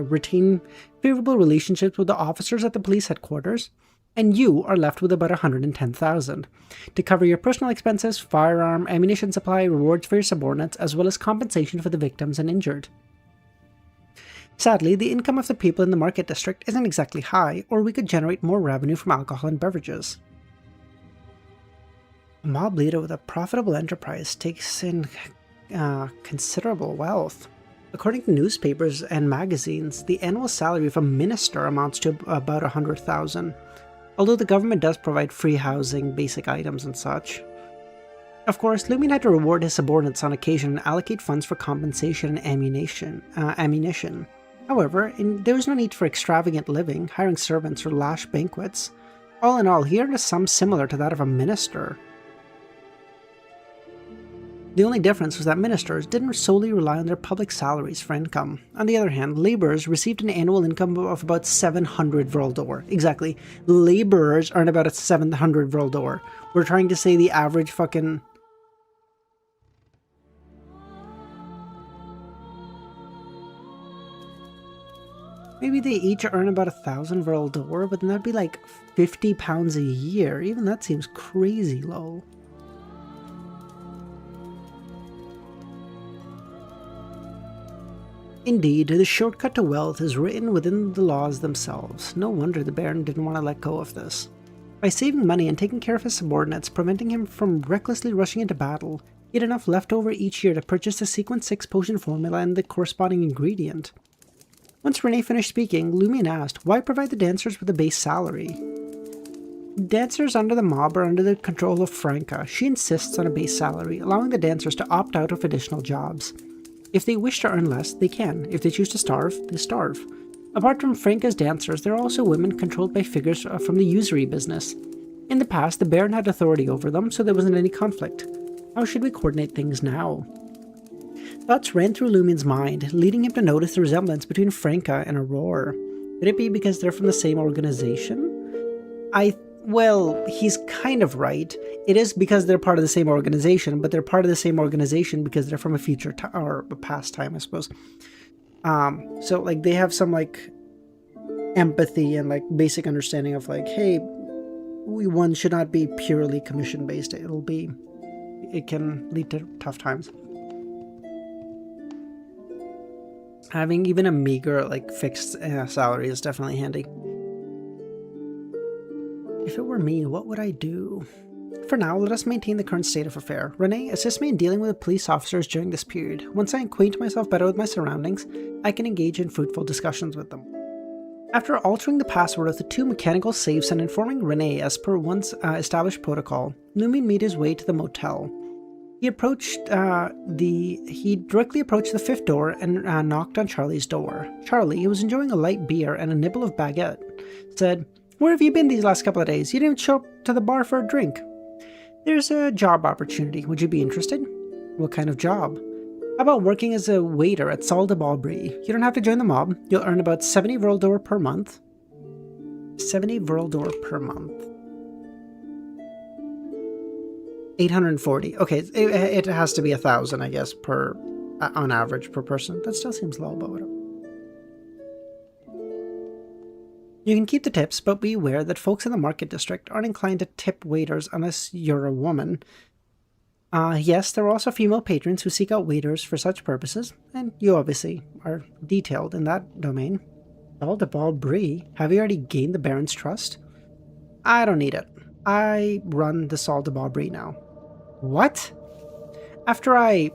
retain favorable relationships with the officers at the police headquarters, and you are left with about 110,000 to cover your personal expenses, firearm, ammunition supply, rewards for your subordinates, as well as compensation for the victims and injured. Sadly, the income of the people in the market district isn't exactly high, or we could generate more revenue from alcohol and beverages. A mob leader with a profitable enterprise takes in considerable wealth. According to newspapers and magazines, the annual salary of a minister amounts to about 100,000, although the government does provide free housing, basic items, and such. Of course, Lumion had to reward his subordinates on occasion and allocate funds for compensation and ammunition. However, there was no need for extravagant living, hiring servants, or lavish banquets. All in all, he earned a sum similar to that of a minister. The only difference was that ministers didn't solely rely on their public salaries for income. On the other hand, laborers received an annual income of about 700 vril d'or. Exactly. Laborers earn about 700 vril d'or. We're trying to say the average fucking... Maybe they each earn about 1,000 vril d'or, but then that'd be like £50 a year. Even that seems crazy low. Indeed, the shortcut to wealth is written within the laws themselves. No wonder the Baron didn't want to let go of this. By saving money and taking care of his subordinates, preventing him from recklessly rushing into battle, he had enough left over each year to purchase the Sequence 6 potion formula and the corresponding ingredient. Once Renee finished speaking, Lumion asked, why provide the dancers with a base salary? Dancers under the mob are under the control of Franca. She insists on a base salary, allowing the dancers to opt out of additional jobs. If they wish to earn less, they can. If they choose to starve, they starve. Apart from Franca's dancers, there are also women controlled by figures from the usury business. In the past, the Baron had authority over them, so there wasn't any conflict. How should we coordinate things now? Thoughts ran through Lumion's mind, leading him to notice the resemblance between Franca and Aurore. Could it be because they're from the same organization? Well, he's kind of right. It is because they're part of the same organization, but they're part of the same organization because they're from a future or a past time, I suppose. So like they have some like empathy and like basic understanding of like, hey, one should not be purely commission based. It can lead to tough times. Having even a meager like fixed salary is definitely handy. If it were me, what would I do? For now, let us maintain the current state of affair. Renee, assist me in dealing with the police officers during this period. Once I acquaint myself better with my surroundings, I can engage in fruitful discussions with them. After altering the password of the 2 mechanical safes and informing Renee as per once established protocol, Lumion made his way to the motel. He directly approached the 5th door and knocked on Charlie's door. Charlie, who was enjoying a light beer and a nibble of baguette, said, "Where have you been these last couple of days? You didn't even show up to the bar for a drink." "There's a job opportunity. Would you be interested?" "What kind of job?" "How about working as a waiter at Salle de Barbry? You don't have to join the mob. You'll earn about 70 vril d'or per month." 70 vril d'or per month. 840. Okay, it has to be 1,000, I guess, on average per person. That still seems low, but whatever. You can keep the tips, but be aware that folks in the market district aren't inclined to tip waiters unless you're a woman. Yes, there are also female patrons who seek out waiters for such purposes, and you obviously are detailed in that domain. Salle de Barbry, have you already gained the Baron's trust? I don't need it. I run the Salle de Barbry now. What? After I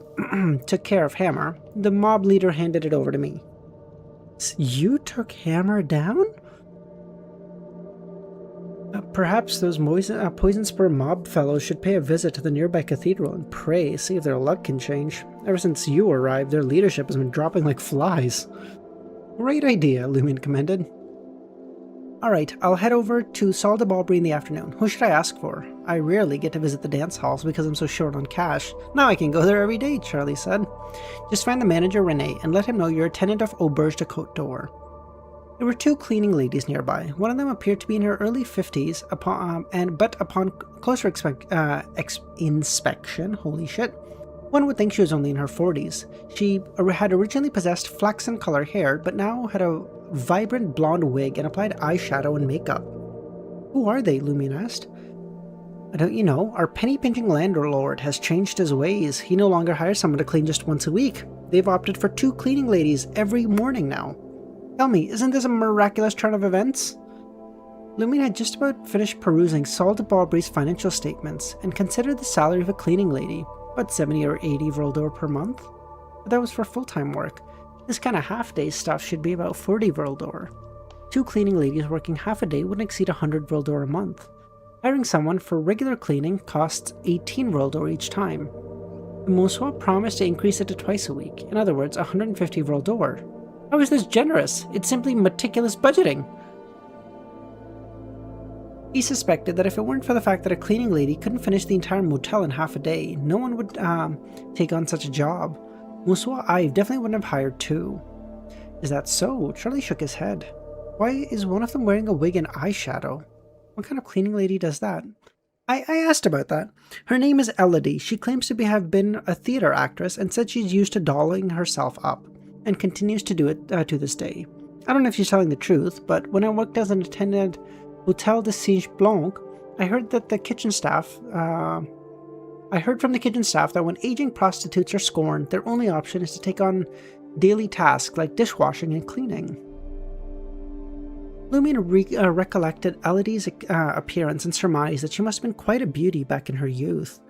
took care of Hammer, the mob leader handed it over to me. You took Hammer down? Perhaps those poison spur mob fellows should pay a visit to the nearby cathedral and pray, see if their luck can change. Ever since you arrived, their leadership has been dropping like flies. Great idea, Lumion commended. Alright, I'll head over to Salle de Balbry in the afternoon. Who should I ask for? I rarely get to visit the dance halls because I'm so short on cash. Now I can go there every day, Charlie said. Just find the manager, Renee, and let him know you're a tenant of Auberge de Côte d'Or. There were two cleaning ladies nearby. One of them appeared to be in her early 50s, but upon closer inspection, holy shit, one would think she was only in her 40s. She had originally possessed flaxen color hair, but now had a vibrant blonde wig and applied eyeshadow and makeup. Who are they? Lumion asked. Don't you know? Our penny-pinching landlord has changed his ways. He no longer hires someone to clean just once a week. They've opted for 2 cleaning ladies every morning now. Tell me, isn't this a miraculous turn of events? Lumion had just about finished perusing Salle de Balbry's financial statements and considered the salary of a cleaning lady, about 70 or 80 Vril per month. But that was for full-time work. This kind of half-day stuff should be about 40 Vril. 2 cleaning ladies working half a day wouldn't exceed 100 Vril a month. Hiring someone for regular cleaning costs 18 Vril each time. Monsieur promised to increase it to twice a week, in other words, 150 Vril. How is this generous? It's simply meticulous budgeting. He suspected that if it weren't for the fact that a cleaning lady couldn't finish the entire motel in half a day, no one would take on such a job. Monsieur Ive definitely wouldn't have hired 2. Is that so? Charlie shook his head. Why is one of them wearing a wig and eyeshadow? What kind of cleaning lady does that? I asked about that. Her name is Elodie. She claims to have been a theater actress and said she's used to dolling herself up, and continues to do it to this day. I don't know if she's telling the truth, but when I worked as an attendant Hotel de Singe Blanc, I heard from the kitchen staff that when aging prostitutes are scorned, their only option is to take on daily tasks like dishwashing and cleaning. Lumion recollected Elodie's appearance and surmised that she must have been quite a beauty back in her youth.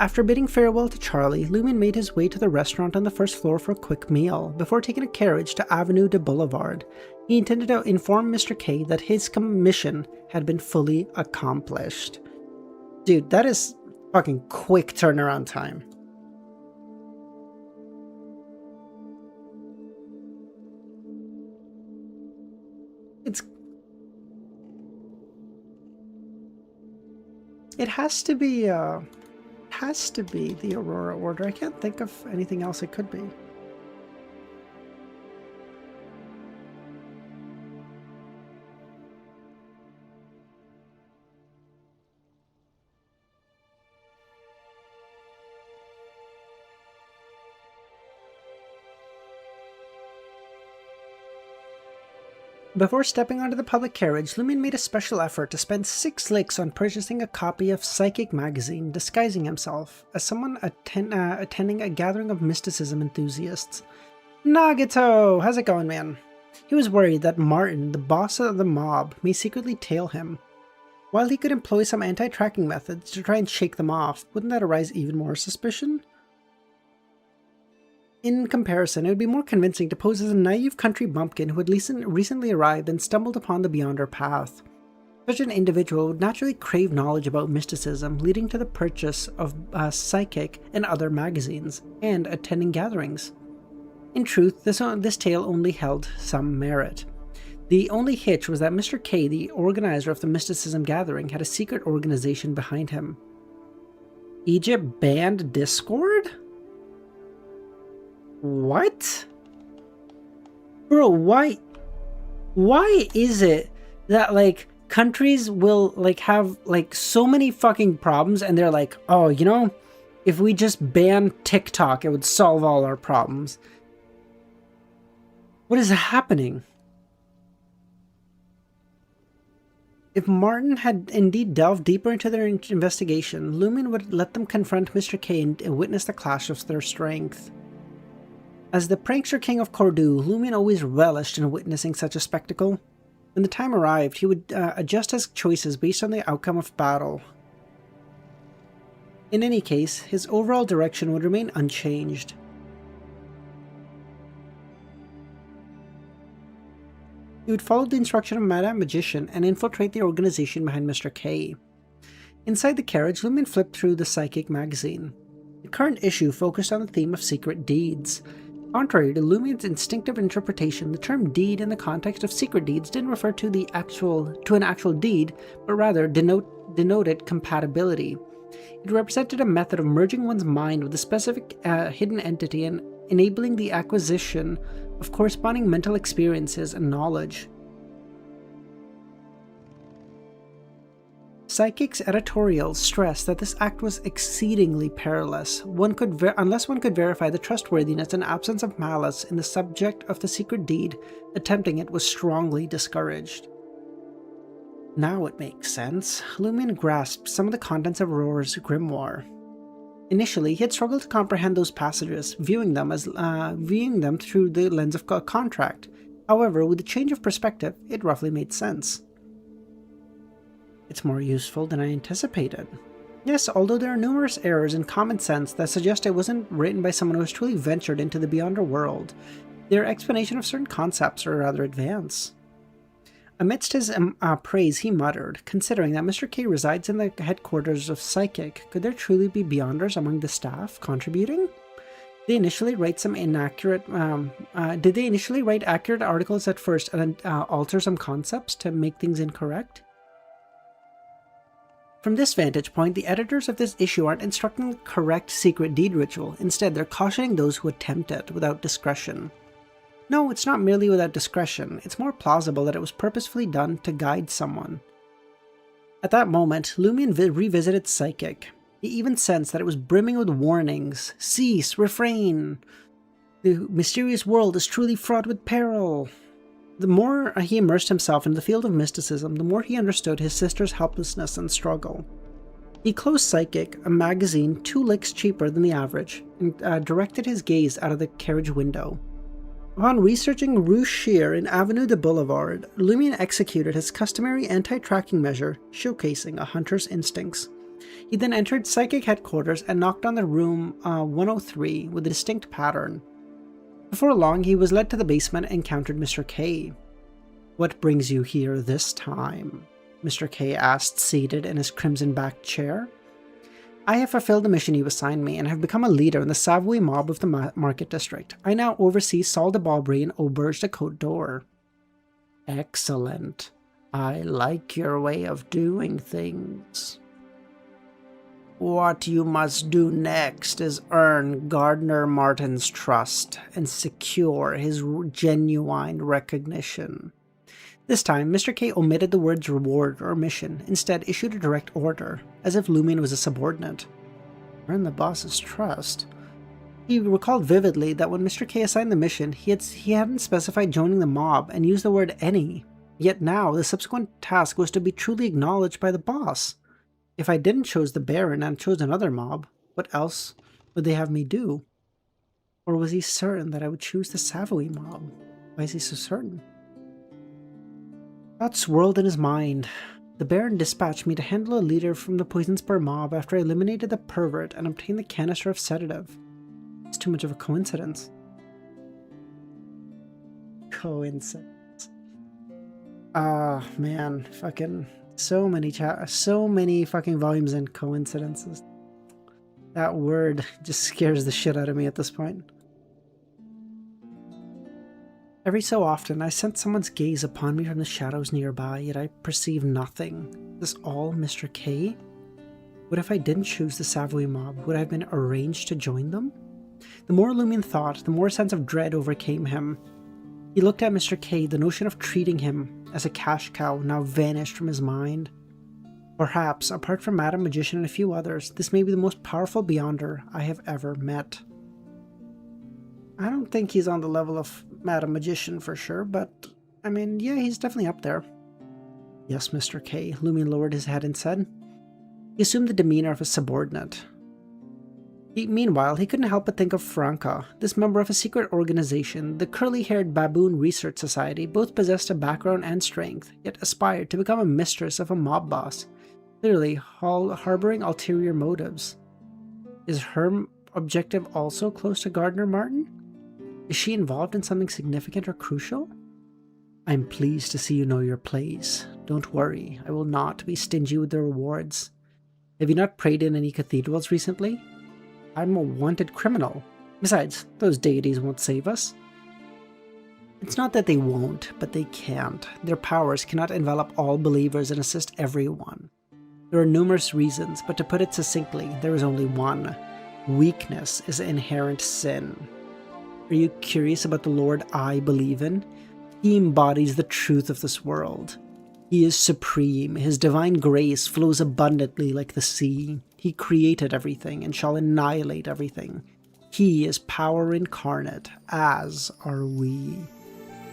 After bidding farewell to Charlie, Lumion made his way to the restaurant on the first floor for a quick meal, before taking a carriage to Avenue de Boulevard. He intended to inform Mr. K that his commission had been fully accomplished. Dude, that is fucking quick turnaround time. It has to be the Aurora Order. I can't think of anything else it could be. Before stepping onto the public carriage, Lumion made a special effort to spend 6 licks on purchasing a copy of Psychic magazine, disguising himself as someone attending a gathering of mysticism enthusiasts. Nagito! How's it going, man? He was worried that Martin, the boss of the mob, may secretly tail him. While he could employ some anti-tracking methods to try and shake them off, wouldn't that arouse even more suspicion? In comparison, it would be more convincing to pose as a naive country bumpkin who had recently arrived and stumbled upon the Beyonder path. Such an individual would naturally crave knowledge about mysticism, leading to the purchase of Psychic and other magazines, and attending gatherings. In truth, this tale only held some merit. The only hitch was that Mr. K, the organizer of the mysticism gathering, had a secret organization behind him. Egypt banned Discord? What? Bro, why is it that, like, countries will, like, have, like, so many fucking problems and they're like, oh, you know, if we just ban TikTok, it would solve all our problems. What is happening? If Martin had indeed delved deeper into their investigation, Lumion would let them confront Mr. K and witness the clash of their strength. As the prankster king of Cordoue, Lumion always relished in witnessing such a spectacle. When the time arrived, he would adjust his choices based on the outcome of battle. In any case, his overall direction would remain unchanged. He would follow the instruction of Madame Magician and infiltrate the organization behind Mr. K. Inside the carriage, Lumion flipped through the Psychic magazine. The current issue focused on the theme of secret deeds. Contrary to Lumion's instinctive interpretation, the term deed in the context of secret deeds didn't refer to an actual deed, but rather denoted compatibility. It represented a method of merging one's mind with a specific hidden entity and enabling the acquisition of corresponding mental experiences and knowledge. Psychic's editorials stressed that this act was exceedingly perilous. Unless one could verify the trustworthiness and absence of malice in the subject of the secret deed, attempting it was strongly discouraged. Now it makes sense. Lumion grasped some of the contents of Aurora's grimoire. Initially, he had struggled to comprehend those passages, viewing them through the lens of a contract. However, with a change of perspective, it roughly made sense. It's more useful than I anticipated. Yes, although there are numerous errors in common sense that suggest it wasn't written by someone who has truly ventured into the Beyonder world, their explanation of certain concepts are rather advanced. Amidst his praise, he muttered, considering that Mr. K resides in the headquarters of Psychic, could there truly be Beyonders among the staff contributing? Did they initially write accurate articles at first and then alter some concepts to make things incorrect? From this vantage point, the editors of this issue aren't instructing the correct secret deed ritual. Instead, they're cautioning those who attempt it without discretion. No, it's not merely without discretion. It's more plausible that it was purposefully done to guide someone. At that moment, Lumion revisited Psychic. He even sensed that it was brimming with warnings. Cease, refrain. The mysterious world is truly fraught with peril. The more he immersed himself in the field of mysticism, the more he understood his sister's helplessness and struggle. He closed Psychic, a magazine 2 licks cheaper than the average, and directed his gaze out of the carriage window. Upon researching Rue Shear in Avenue de Boulevard, Lumion executed his customary anti-tracking measure, showcasing a hunter's instincts. He then entered Psychic headquarters and knocked on the room 103 with a distinct pattern. Before long, he was led to the basement and encountered Mr. K. "What brings you here this time?" Mr. K asked, seated in his crimson-backed chair. "I have fulfilled the mission you assigned me and have become a leader in the Savoy mob of the Market District. I now oversee Salle de Barbary and Auberge de Côte d'Or." "Excellent. I like your way of doing things. What you must do next is earn Gardner Martin's trust and secure his genuine recognition." This time, Mr. K omitted the words reward or mission, instead issued a direct order, as if Lumion was a subordinate. Earn the boss's trust. He recalled vividly that when Mr. K assigned the mission, he hadn't specified joining the mob and used the word any, yet now the subsequent task was to be truly acknowledged by the boss. If I didn't choose the Baron and chose another mob, what else would they have me do? Or was he certain that I would choose the Savoy mob? Why is he so certain? Thoughts swirled in his mind. The Baron dispatched me to handle a leader from the Poison Spur mob after I eliminated the pervert and obtained the canister of sedative. It's too much of a coincidence. Coincidence. Ah, man. Fucking so many fucking volumes in coincidences. That word just scares the shit out of me at this point. Every so often, I sense someone's gaze upon me from the shadows nearby, yet I perceive nothing. Is this all Mr. K? What if I didn't choose the Savoy mob? Would I have been arranged to join them? The more Lumion thought, the more a sense of dread overcame him. He looked at Mr. K, the notion of treating him as a cash cow now vanished from his mind. Perhaps, apart from Madame Magician and a few others, this may be the most powerful Beyonder I have ever met. I don't think he's on the level of Madame Magician for sure, but, I mean, yeah, he's definitely up there. Yes, Mr. K, Lumion lowered his head and said. He assumed the demeanor of a subordinate. Meanwhile, he couldn't help but think of Franca, this member of a secret organization, the curly-haired Baboon Research Society. Both possessed a background and strength, yet aspired to become a mistress of a mob boss, clearly harboring ulterior motives. Is her objective also close to Gardner Martin? Is she involved in something significant or crucial? I'm pleased to see you know your place. Don't worry, I will not be stingy with the rewards. Have you not prayed in any cathedrals recently? I'm a wanted criminal. Besides, those deities won't save us. It's not that they won't, but they can't. Their powers cannot envelop all believers and assist everyone. There are numerous reasons, but to put it succinctly, there is only one. Weakness is inherent sin. Are you curious about the Lord I believe in? He embodies the truth of this world. He is supreme. His divine grace flows abundantly like the sea. He created everything and shall annihilate everything. He is power incarnate, as are we.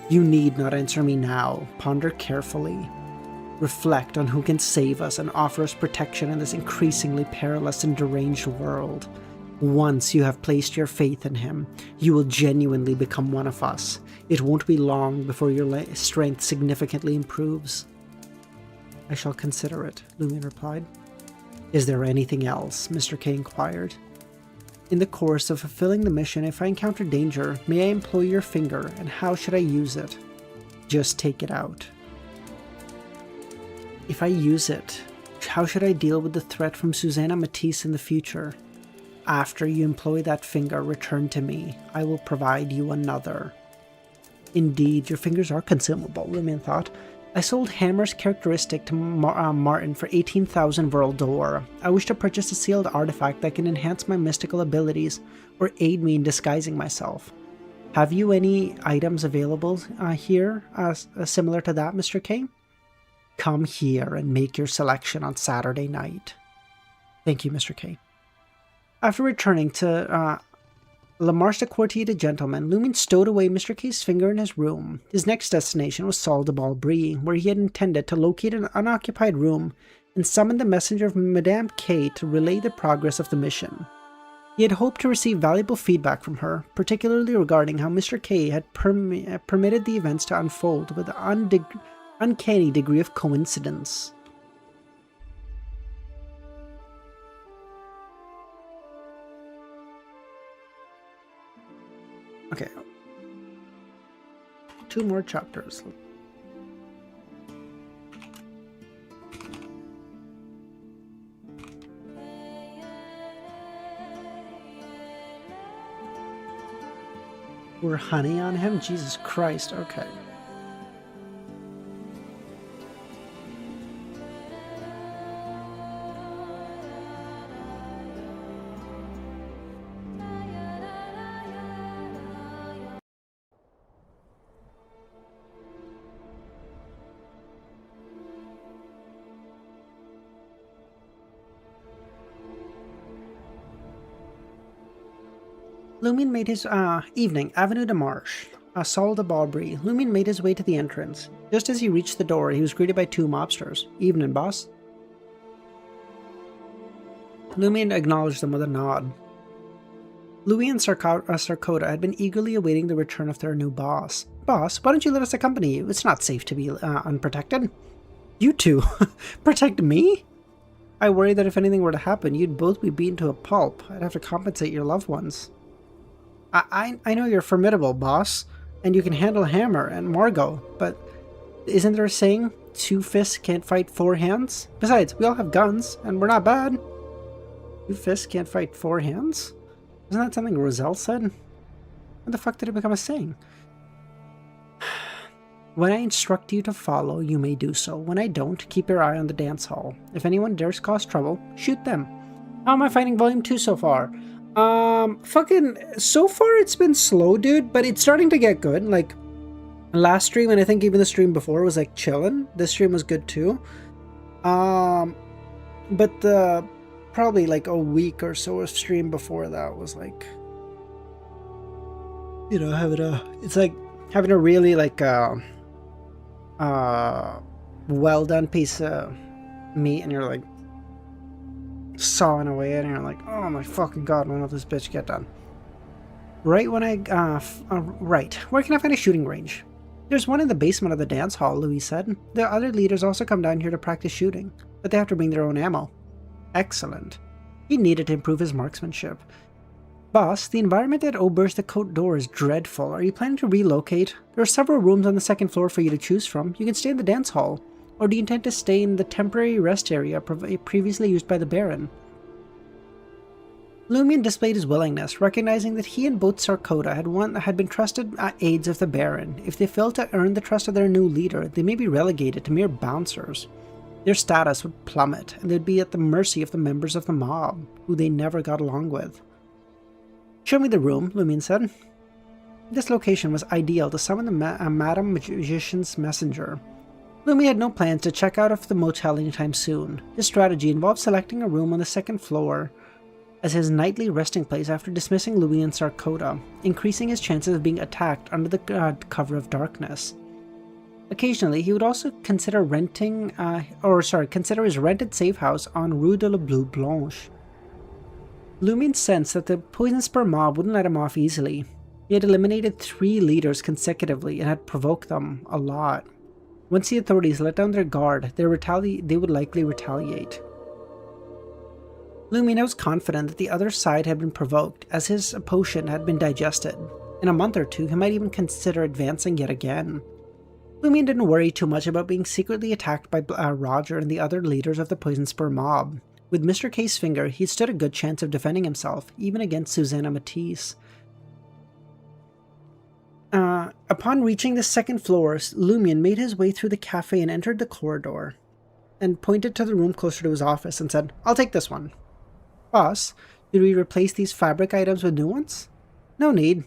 You need not answer me now. Ponder carefully. Reflect on who can save us and offer us protection in this increasingly perilous and deranged world. Once you have placed your faith in him, you will genuinely become one of us. It won't be long before your strength significantly improves. I shall consider it, Lumion replied. Is there anything else? Mr. K inquired. In the course of fulfilling the mission, if I encounter danger, may I employ your finger, and how should I use it? Just take it out. If I use it, how should I deal with the threat from Susanna Matisse in the future? After you employ that finger, return to me. I will provide you another. Indeed, your fingers are consumable, Lumion thought. I sold Hammer's characteristic to Martin for 18,000 World d'Or. I wish to purchase a sealed artifact that can enhance my mystical abilities or aid me in disguising myself. Have you any items available here similar to that, Mr. K? Come here and make your selection on Saturday night. Thank you, Mr. K. After returning to La Marche de Quartier de Gentlemen, Lumion stowed away Mr. K's finger in his room. His next destination was Salle de Brie, where he had intended to locate an unoccupied room and summon the messenger of Madame K to relay the progress of the mission. He had hoped to receive valuable feedback from her, particularly regarding how Mr. K had permitted the events to unfold with an uncanny degree of coincidence. Okay. 2 more chapters. Pour honey on him? Jesus Christ, okay. Lumion made his evening, Avenue de Marche, Salle de Brie. Lumion made his way to the entrance. Just as he reached the door, he was greeted by 2 mobsters. Evening, boss. Lumion acknowledged them with a nod. Louis and Sarkota had been eagerly awaiting the return of their new boss. Boss, why don't you let us accompany you? It's not safe to be unprotected. You two? Protect me? I worry that if anything were to happen, you'd both be beaten to a pulp. I'd have to compensate your loved ones. I know you're formidable, boss, and you can handle Hammer and Margot, but isn't there a saying, 2 fists can't fight 4 hands? Besides, we all have guns, and we're not bad. 2 fists can't fight 4 hands? Isn't that something Roselle said? When the fuck did it become a saying? When I instruct you to follow, you may do so. When I don't, keep your eye on the dance hall. If anyone dares cause trouble, shoot them. How am I finding Volume 2 so far? So far it's been slow, dude, but it's starting to get good. Like, last stream, and I think even the stream before was like chillin'. This stream was good too. But probably like a week or so of stream before that was like, you know, it's like having a really like, well done piece of meat, and you're like sawing away and you're like, oh my fucking god, when will this bitch get done? Right when right, where can I find a shooting range? There's one in the basement of the dance hall, Louis said. The other leaders also come down here to practice shooting, but they have to bring their own ammo. Excellent. He needed to improve his marksmanship. Boss, the environment at Auberge de Côte d'Or is dreadful. Are you planning to relocate? There are several rooms on the second floor for you to choose from. You can stay in the dance hall. Or do you intend to stay in the temporary rest area previously used by the Baron? Lumion displayed his willingness, recognizing that he and both Sarkota had been trusted aides of the Baron. If they failed to earn the trust of their new leader, they may be relegated to mere bouncers. Their status would plummet, and they'd be at the mercy of the members of the mob, who they never got along with. Show me the room, Lumion said. This location was ideal to summon the Madam Magician's messenger. Lumion had no plans to check out of the motel anytime soon. His strategy involved selecting a room on the second floor as his nightly resting place after dismissing Louis and Sarkota, increasing his chances of being attacked under the cover of darkness. Occasionally, he would also consider consider his rented safe house on Rue de la Blue Blanche. Lumion sensed that the Poison Spur mob wouldn't let him off easily. He had eliminated 3 leaders consecutively and had provoked them a lot. Once the authorities let down their guard, they would likely retaliate. Lumion was confident that the other side had been provoked, as his potion had been digested. In a month or 2, he might even consider advancing yet again. Lumion didn't worry too much about being secretly attacked by Roger and the other leaders of the Poison Spur mob. With Mr. K's finger, he stood a good chance of defending himself, even against Susanna Matisse. Upon reaching the second floor, Lumion made his way through the cafe and entered the corridor, and pointed to the room closer to his office and said, "I'll take this one." "Boss, did we replace these fabric items with new ones?" "No need,"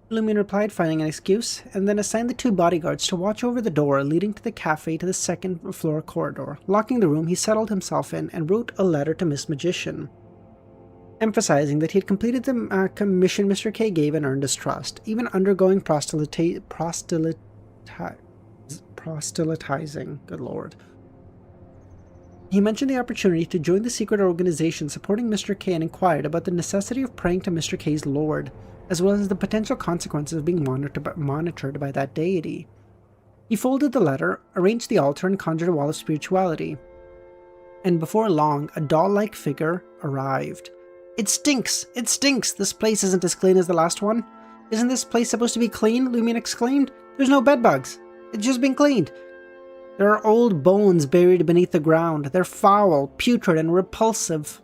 Lumion replied, finding an excuse, and then assigned the 2 bodyguards to watch over the door leading to the cafe to the second floor corridor. Locking the room, he settled himself in and wrote a letter to Miss Magician, emphasizing that he had completed the commission Mr. K gave and earned his trust, even undergoing proselytizing. Good lord. He mentioned the opportunity to join the secret organization supporting Mr. K and inquired about the necessity of praying to Mr. K's lord, as well as the potential consequences of being monitored by that deity. He folded the letter, arranged the altar, and conjured a wall of spirituality. And before long, a doll-like figure arrived. "It stinks! It stinks! This place isn't as clean as the last one." "Isn't this place supposed to be clean?" Lumion exclaimed. "There's no bedbugs. It's just been cleaned. There are old bones buried beneath the ground. They're foul, putrid, and repulsive."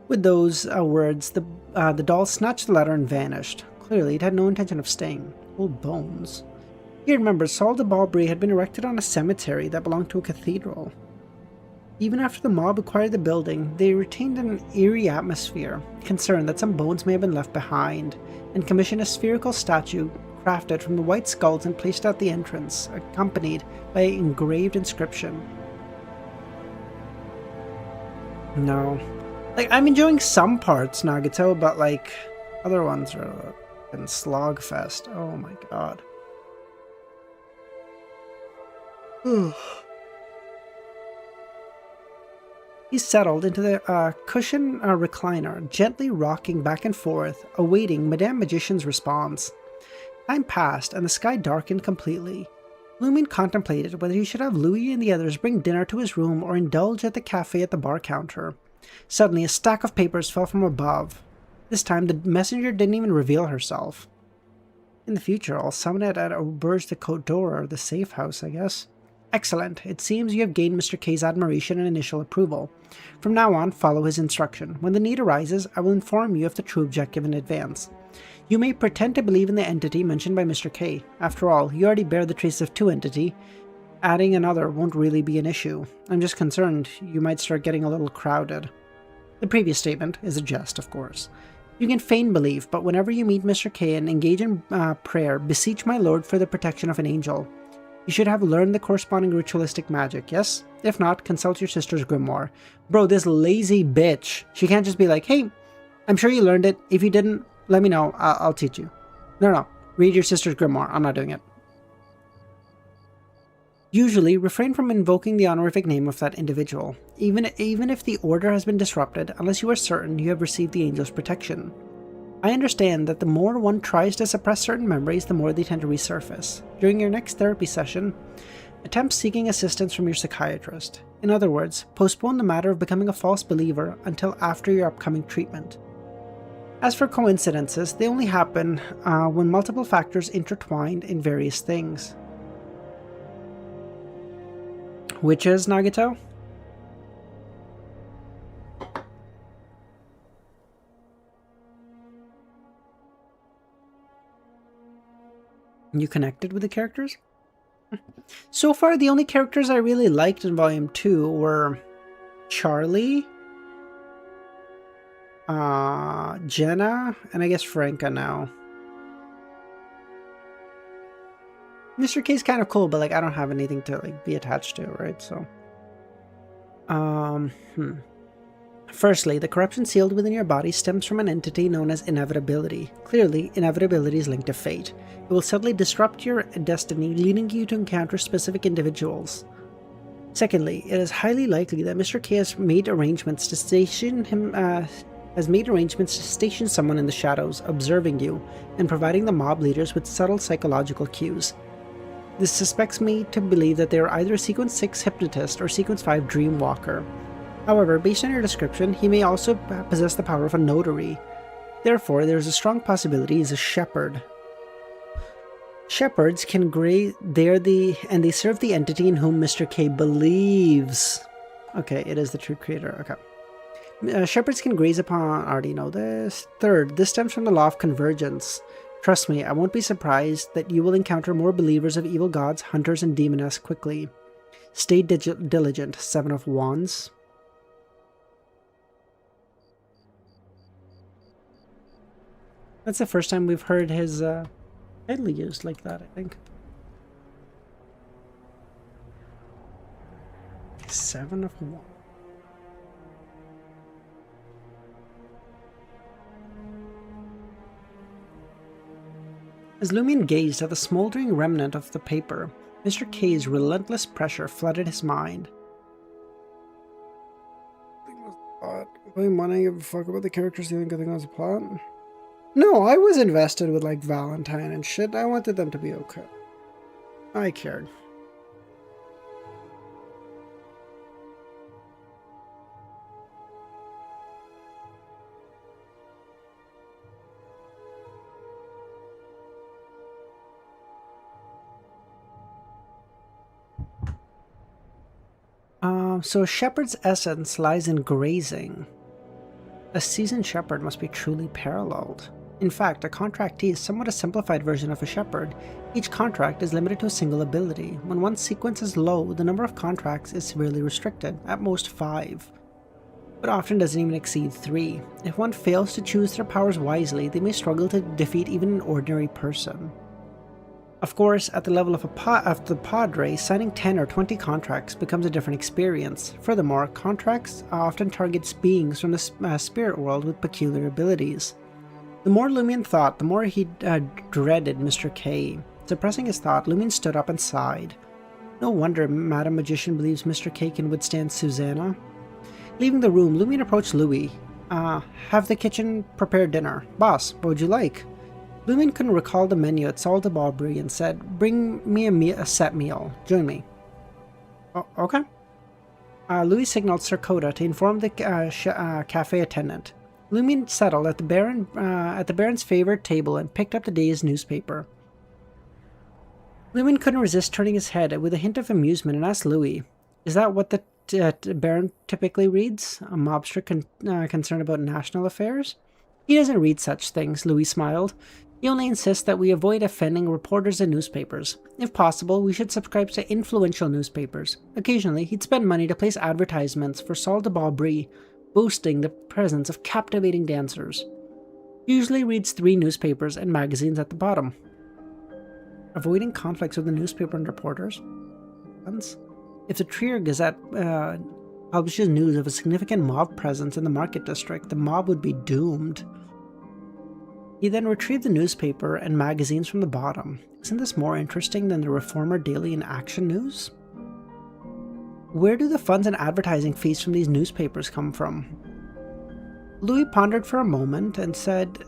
With those words, the doll snatched the letter and vanished. Clearly, it had no intention of staying. Old bones. He remembered Salle de Barbary had been erected on a cemetery that belonged to a cathedral. Even after the mob acquired the building, they retained an eerie atmosphere, concerned that some bones may have been left behind, and commissioned a spherical statue crafted from the white skulls and placed at the entrance, accompanied by an engraved inscription. No. I'm enjoying some parts, Nagato, but other ones are in slogfest. Oh my god. He settled into the cushion recliner, gently rocking back and forth, awaiting Madame Magician's response. Time passed, and the sky darkened completely. Lumion contemplated whether he should have Louis and the others bring dinner to his room or indulge at the cafe at the bar counter. Suddenly, a stack of papers fell from above. This time, the messenger didn't even reveal herself. In the future, I'll summon it at Auberge de Côte d'Or, or the safe house, I guess. Excellent. It seems you have gained Mr. K's admiration and initial approval. From now on, follow his instruction. When the need arises, I will inform you of the true objective in advance. You may pretend to believe in the entity mentioned by Mr. K. After all, you already bear the trace of 2 entities. Adding another won't really be an issue. I'm just concerned you might start getting a little crowded. The previous statement is a jest, of course. You can feign belief, but whenever you meet Mr. K and engage in prayer, beseech my lord for the protection of an angel. You should have learned the corresponding ritualistic magic, yes? If not, consult your sister's grimoire. Bro, this lazy bitch. She can't just be like, "Hey, I'm sure you learned it. If you didn't, let me know. I'll teach you." No. Read your sister's grimoire. I'm not doing it. Usually, refrain from invoking the honorific name of that individual, even if the order has been disrupted, unless you are certain you have received the angel's protection. I understand that the more one tries to suppress certain memories, the more they tend to resurface. During your next therapy session, Attempt seeking assistance from your psychiatrist. In other words, postpone the matter of becoming a false believer until after your upcoming treatment. As for coincidences, they only happen when multiple factors intertwine in various things. Which is, Nagito? You connected with the characters? So far, the only characters I really liked in Volume 2 were Charlie, Jenna, and I guess Franca now. Mr. K's kind of cool, but like I don't have anything to like be attached to, right? So, Firstly, the corruption sealed within your body stems from an entity known as Inevitability. Clearly, Inevitability is linked to fate. It will subtly disrupt your destiny, leading you to encounter specific individuals. Secondly, it is highly likely that Mr. K has made arrangements to station someone in the shadows, observing you, and providing the mob leaders with subtle psychological cues. This suspects me to believe that they are either a Sequence 6 hypnotist or Sequence 5 dreamwalker. However, based on your description, he may also possess the power of a notary. Therefore, there is a strong possibility he is a shepherd. Shepherds can they serve the entity in whom Mr. K believes. Okay, it is the true creator. Okay. Shepherds can graze upon... I already know this. Third, this stems from the law of convergence. Trust me, I won't be surprised that you will encounter more believers of evil gods, hunters, and demonesses quickly. Stay diligent. 7 of Wands. That's the first time we've heard his title used like that, I think. 7 of Wands. As Lumion gazed at the smoldering remnant of the paper, Mr. K's relentless pressure flooded his mind. Putting money, give a fuck about the characters, the only good thing was the plot. No, I was invested with like Valentine and shit. I wanted them to be okay. I cared. So a shepherd's essence lies in grazing. A seasoned shepherd must be truly paralleled. In fact, a contractee is somewhat a simplified version of a shepherd. Each contract is limited to a single ability. When one sequence is low, the number of contracts is severely restricted, at most 5, but often doesn't even exceed 3. If one fails to choose their powers wisely, they may struggle to defeat even an ordinary person. Of course, at the level of the Padre, signing 10 or 20 contracts becomes a different experience. Furthermore, contracts often targets beings from the spirit world with peculiar abilities. The more Lumion thought, the more he dreaded Mr. K. Suppressing his thought, Lumion stood up and sighed. No wonder Madam Magician believes Mr. K can withstand Susanna. Leaving the room, Lumion approached Louis. Have the kitchen prepare dinner. Boss, what would you like? Lumion couldn't recall the menu at Salle de Barbary and said, bring me a set meal. Join me. Oh, okay. Louis signaled Sir Coda to inform the cafe attendant. Lumion settled at the Baron's favorite table and picked up the day's newspaper. Lumion couldn't resist turning his head with a hint of amusement and asked Louis, is that what the Baron typically reads? A mobster concerned about national affairs? He doesn't read such things, Louis smiled. He only insists that we avoid offending reporters and newspapers. If possible, we should subscribe to influential newspapers. Occasionally, he'd spend money to place advertisements for Salle de Barbary, boasting the presence of captivating dancers. He usually reads 3 newspapers and magazines at the bottom. Avoiding conflicts with the newspaper and reporters? If the Trier Gazette publishes news of a significant mob presence in the market district, the mob would be doomed. He then retrieved the newspaper and magazines from the bottom. Isn't this more interesting than the Reformer Daily and Action News? Where do the funds and advertising fees from these newspapers come from? Louis pondered for a moment and said,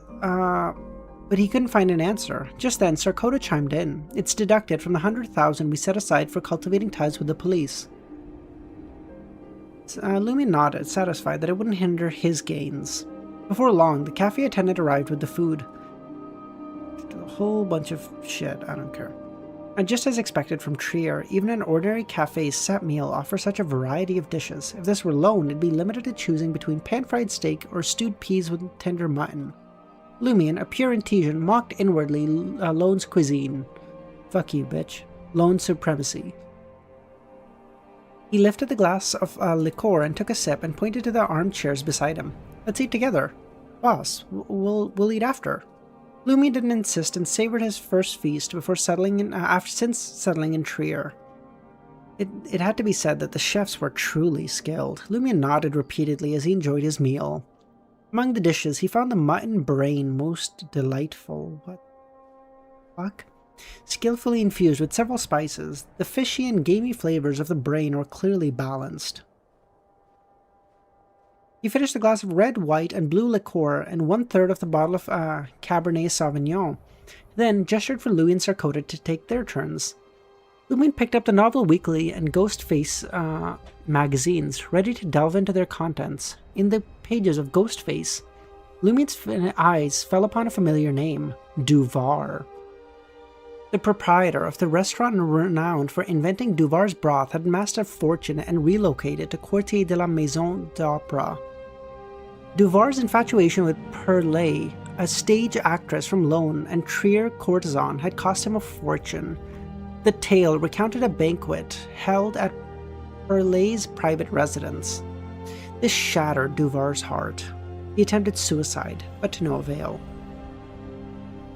But he couldn't find an answer. Just then, Sarkota chimed in. It's deducted from the 100,000 we set aside for cultivating ties with the police. Lumion nodded, satisfied that it wouldn't hinder his gains. Before long, the cafe attendant arrived with the food. A whole bunch of shit, I don't care. And just as expected from Trier, even an ordinary cafe's set meal offers such a variety of dishes. If this were Lone, it'd be limited to choosing between pan-fried steak or stewed peas with tender mutton. Lumion, a pure Intesian, mocked inwardly Lone's cuisine. Fuck you, bitch. Lone's supremacy. He lifted the glass of liqueur and took a sip and pointed to the armchairs beside him. Let's eat together. Boss, we'll eat after. Lumion didn't insist and savored his first feast before settling in Trier. It had to be said that the chefs were truly skilled. Lumion nodded repeatedly as he enjoyed his meal. Among the dishes, he found the mutton brain most delightful. What the fuck? Skillfully infused with several spices, the fishy and gamey flavors of the brain were clearly balanced. He finished a glass of red, white, and blue liqueur and 1/3 of the bottle of Cabernet Sauvignon, then gestured for Louis and Sarkota to take their turns. Lumion picked up the Novel Weekly and Ghostface magazines, ready to delve into their contents. In the pages of Ghostface, Lumion's eyes fell upon a familiar name, Duvar. The proprietor of the restaurant renowned for inventing Duvar's broth had amassed a fortune and relocated to Quartier de la Maison d'Opera. Duvar's infatuation with Perlay, a stage actress from Lone and Trier courtesan, had cost him a fortune. The tale recounted a banquet held at Perlay's private residence. This shattered Duvar's heart. He attempted suicide, but to no avail.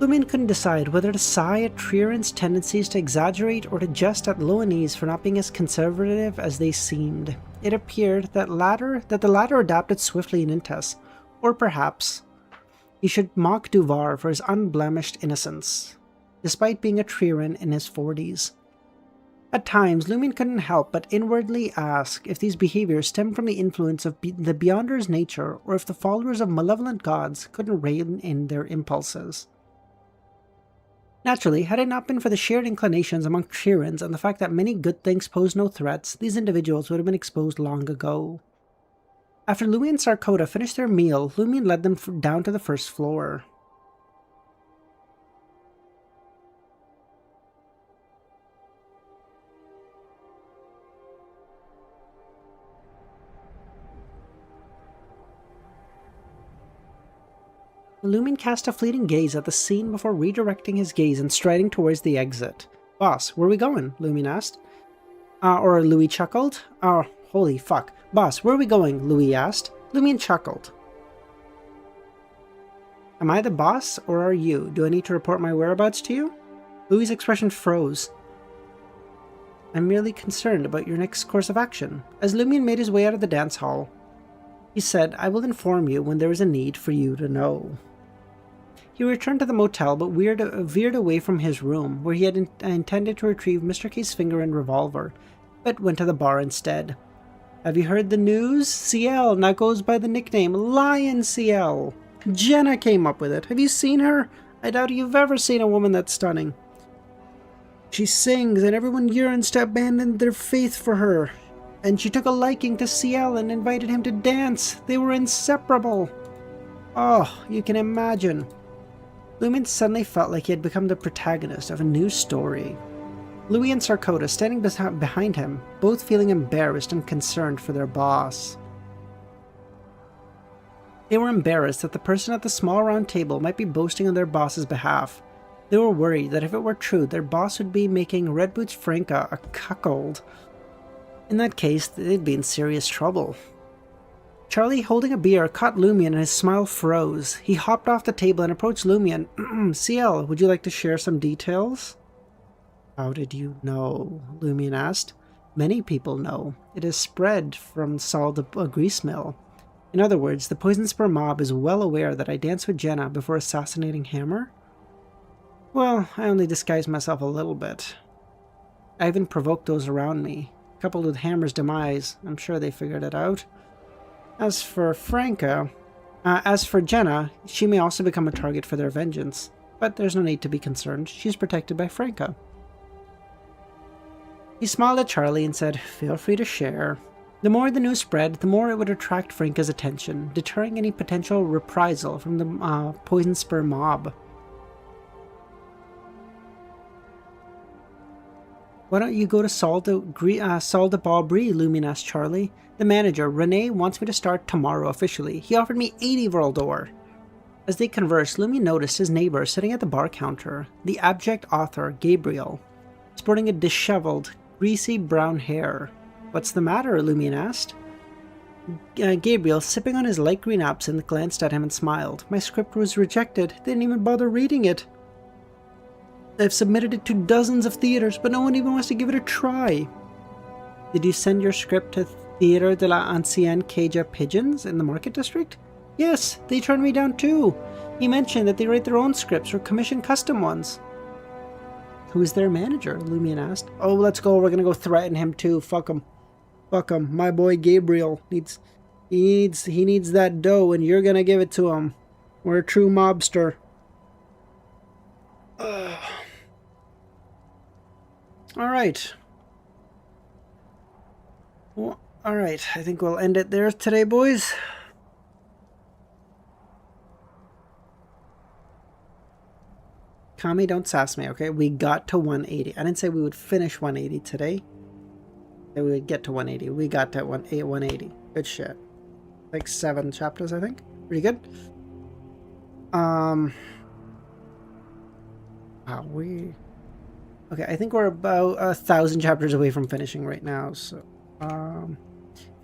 Lumion couldn't decide whether to sigh at Trieran's tendencies to exaggerate or to jest at Loanese for not being as conservative as they seemed. It appeared that the latter adapted swiftly in Intes, or perhaps he should mock Duvar for his unblemished innocence, despite being a Trieran in his 40s. At times, Lumion couldn't help but inwardly ask if these behaviors stemmed from the influence of the Beyonder's nature, or if the followers of malevolent gods couldn't rein in their impulses. Naturally, had it not been for the shared inclinations among Trierans and the fact that many good things pose no threats, these individuals would have been exposed long ago. After Louis and Sarkota finished their meal, Lumion led them down to the first floor. Lumion cast a fleeting gaze at the scene before redirecting his gaze and striding towards the exit. Boss, where are we going? Lumion asked. Or Louis chuckled. Oh, holy fuck. Boss, where are we going? Louis asked. Lumion chuckled. Am I the boss, or are you? Do I need to report my whereabouts to you? Louis' expression froze. I'm merely concerned about your next course of action. As Lumion made his way out of the dance hall, he said, I will inform you when there is a need for you to know. He returned to the motel, but veered away from his room, where he had intended to retrieve Mr. K's finger and revolver, but went to the bar instead. Have you heard the news? CL now goes by the nickname Lion CL. Jenna came up with it. Have you seen her? I doubt you've ever seen a woman that stunning. She sings, and everyone yearns to abandon their faith for her. And she took a liking to CL and invited him to dance. They were inseparable. Oh, you can imagine. Lumion suddenly felt like he had become the protagonist of a new story. Louis and Sarkota standing behind him, both feeling embarrassed and concerned for their boss. They were embarrassed that the person at the small round table might be boasting on their boss's behalf. They were worried that if it were true, their boss would be making Red Boots Franca a cuckold. In that case, they'd be in serious trouble. Charlie, holding a beer, caught Lumion and his smile froze. He hopped off the table and approached Lumion. CL, would you like to share some details? How did you know? Lumion asked. Many people know. It has spread from Saul the grease mill. In other words, the Poison Spur mob is well aware that I danced with Jenna before assassinating Hammer. Well, I only disguised myself a little bit. I even provoked those around me. Coupled with Hammer's demise, I'm sure they figured it out. As for Jenna, she may also become a target for their vengeance. But there's no need to be concerned. She's protected by Franca. He smiled at Charlie and said, "Feel free to share." The more the news spread, the more it would attract Franca's attention, deterring any potential reprisal from the Poison Spur mob. "Why don't you go to Sol de Barbry?" Lumion asked Charlie. "The manager, Rene, wants me to start tomorrow officially. He offered me 80 Vraldor." As they conversed, Lumion noticed his neighbor sitting at the bar counter, the abject author, Gabriel, sporting a disheveled, greasy brown hair. "What's the matter?" Lumion asked. Gabriel, sipping on his light green absinthe, glanced at him and smiled. "My script was rejected. They didn't even bother reading it. I've submitted it to dozens of theaters, but no one even wants to give it a try." "Did you send your script to Theatre de la Ancienne Caja Pigeons in the Market District?" "Yes, they turned me down too. He mentioned that they write their own scripts or commission custom ones." "Who's their manager?" Lumion asked. "Oh, let's go. We're gonna go threaten him too. Fuck him. Fuck him. My boy Gabriel needs that dough, and you're gonna give it to him. We're a true mobster." All right. Well, all right. I think we'll end it there today, boys. Kami, don't sass me, okay? We got to 180. I didn't say we would finish 180 today. That we would get to 180. We got to 180. Good shit. Like 7 chapters, I think. Pretty good. Wow, okay, I think we're about 1,000 chapters away from finishing right now. So,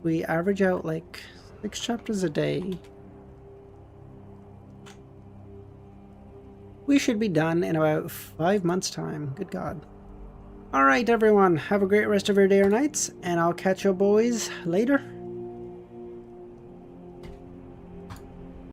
we average out like 6 chapters a day. We should be done in about 5 months' time. Good God. Alright, everyone. Have a great rest of your day or nights, and I'll catch you boys later.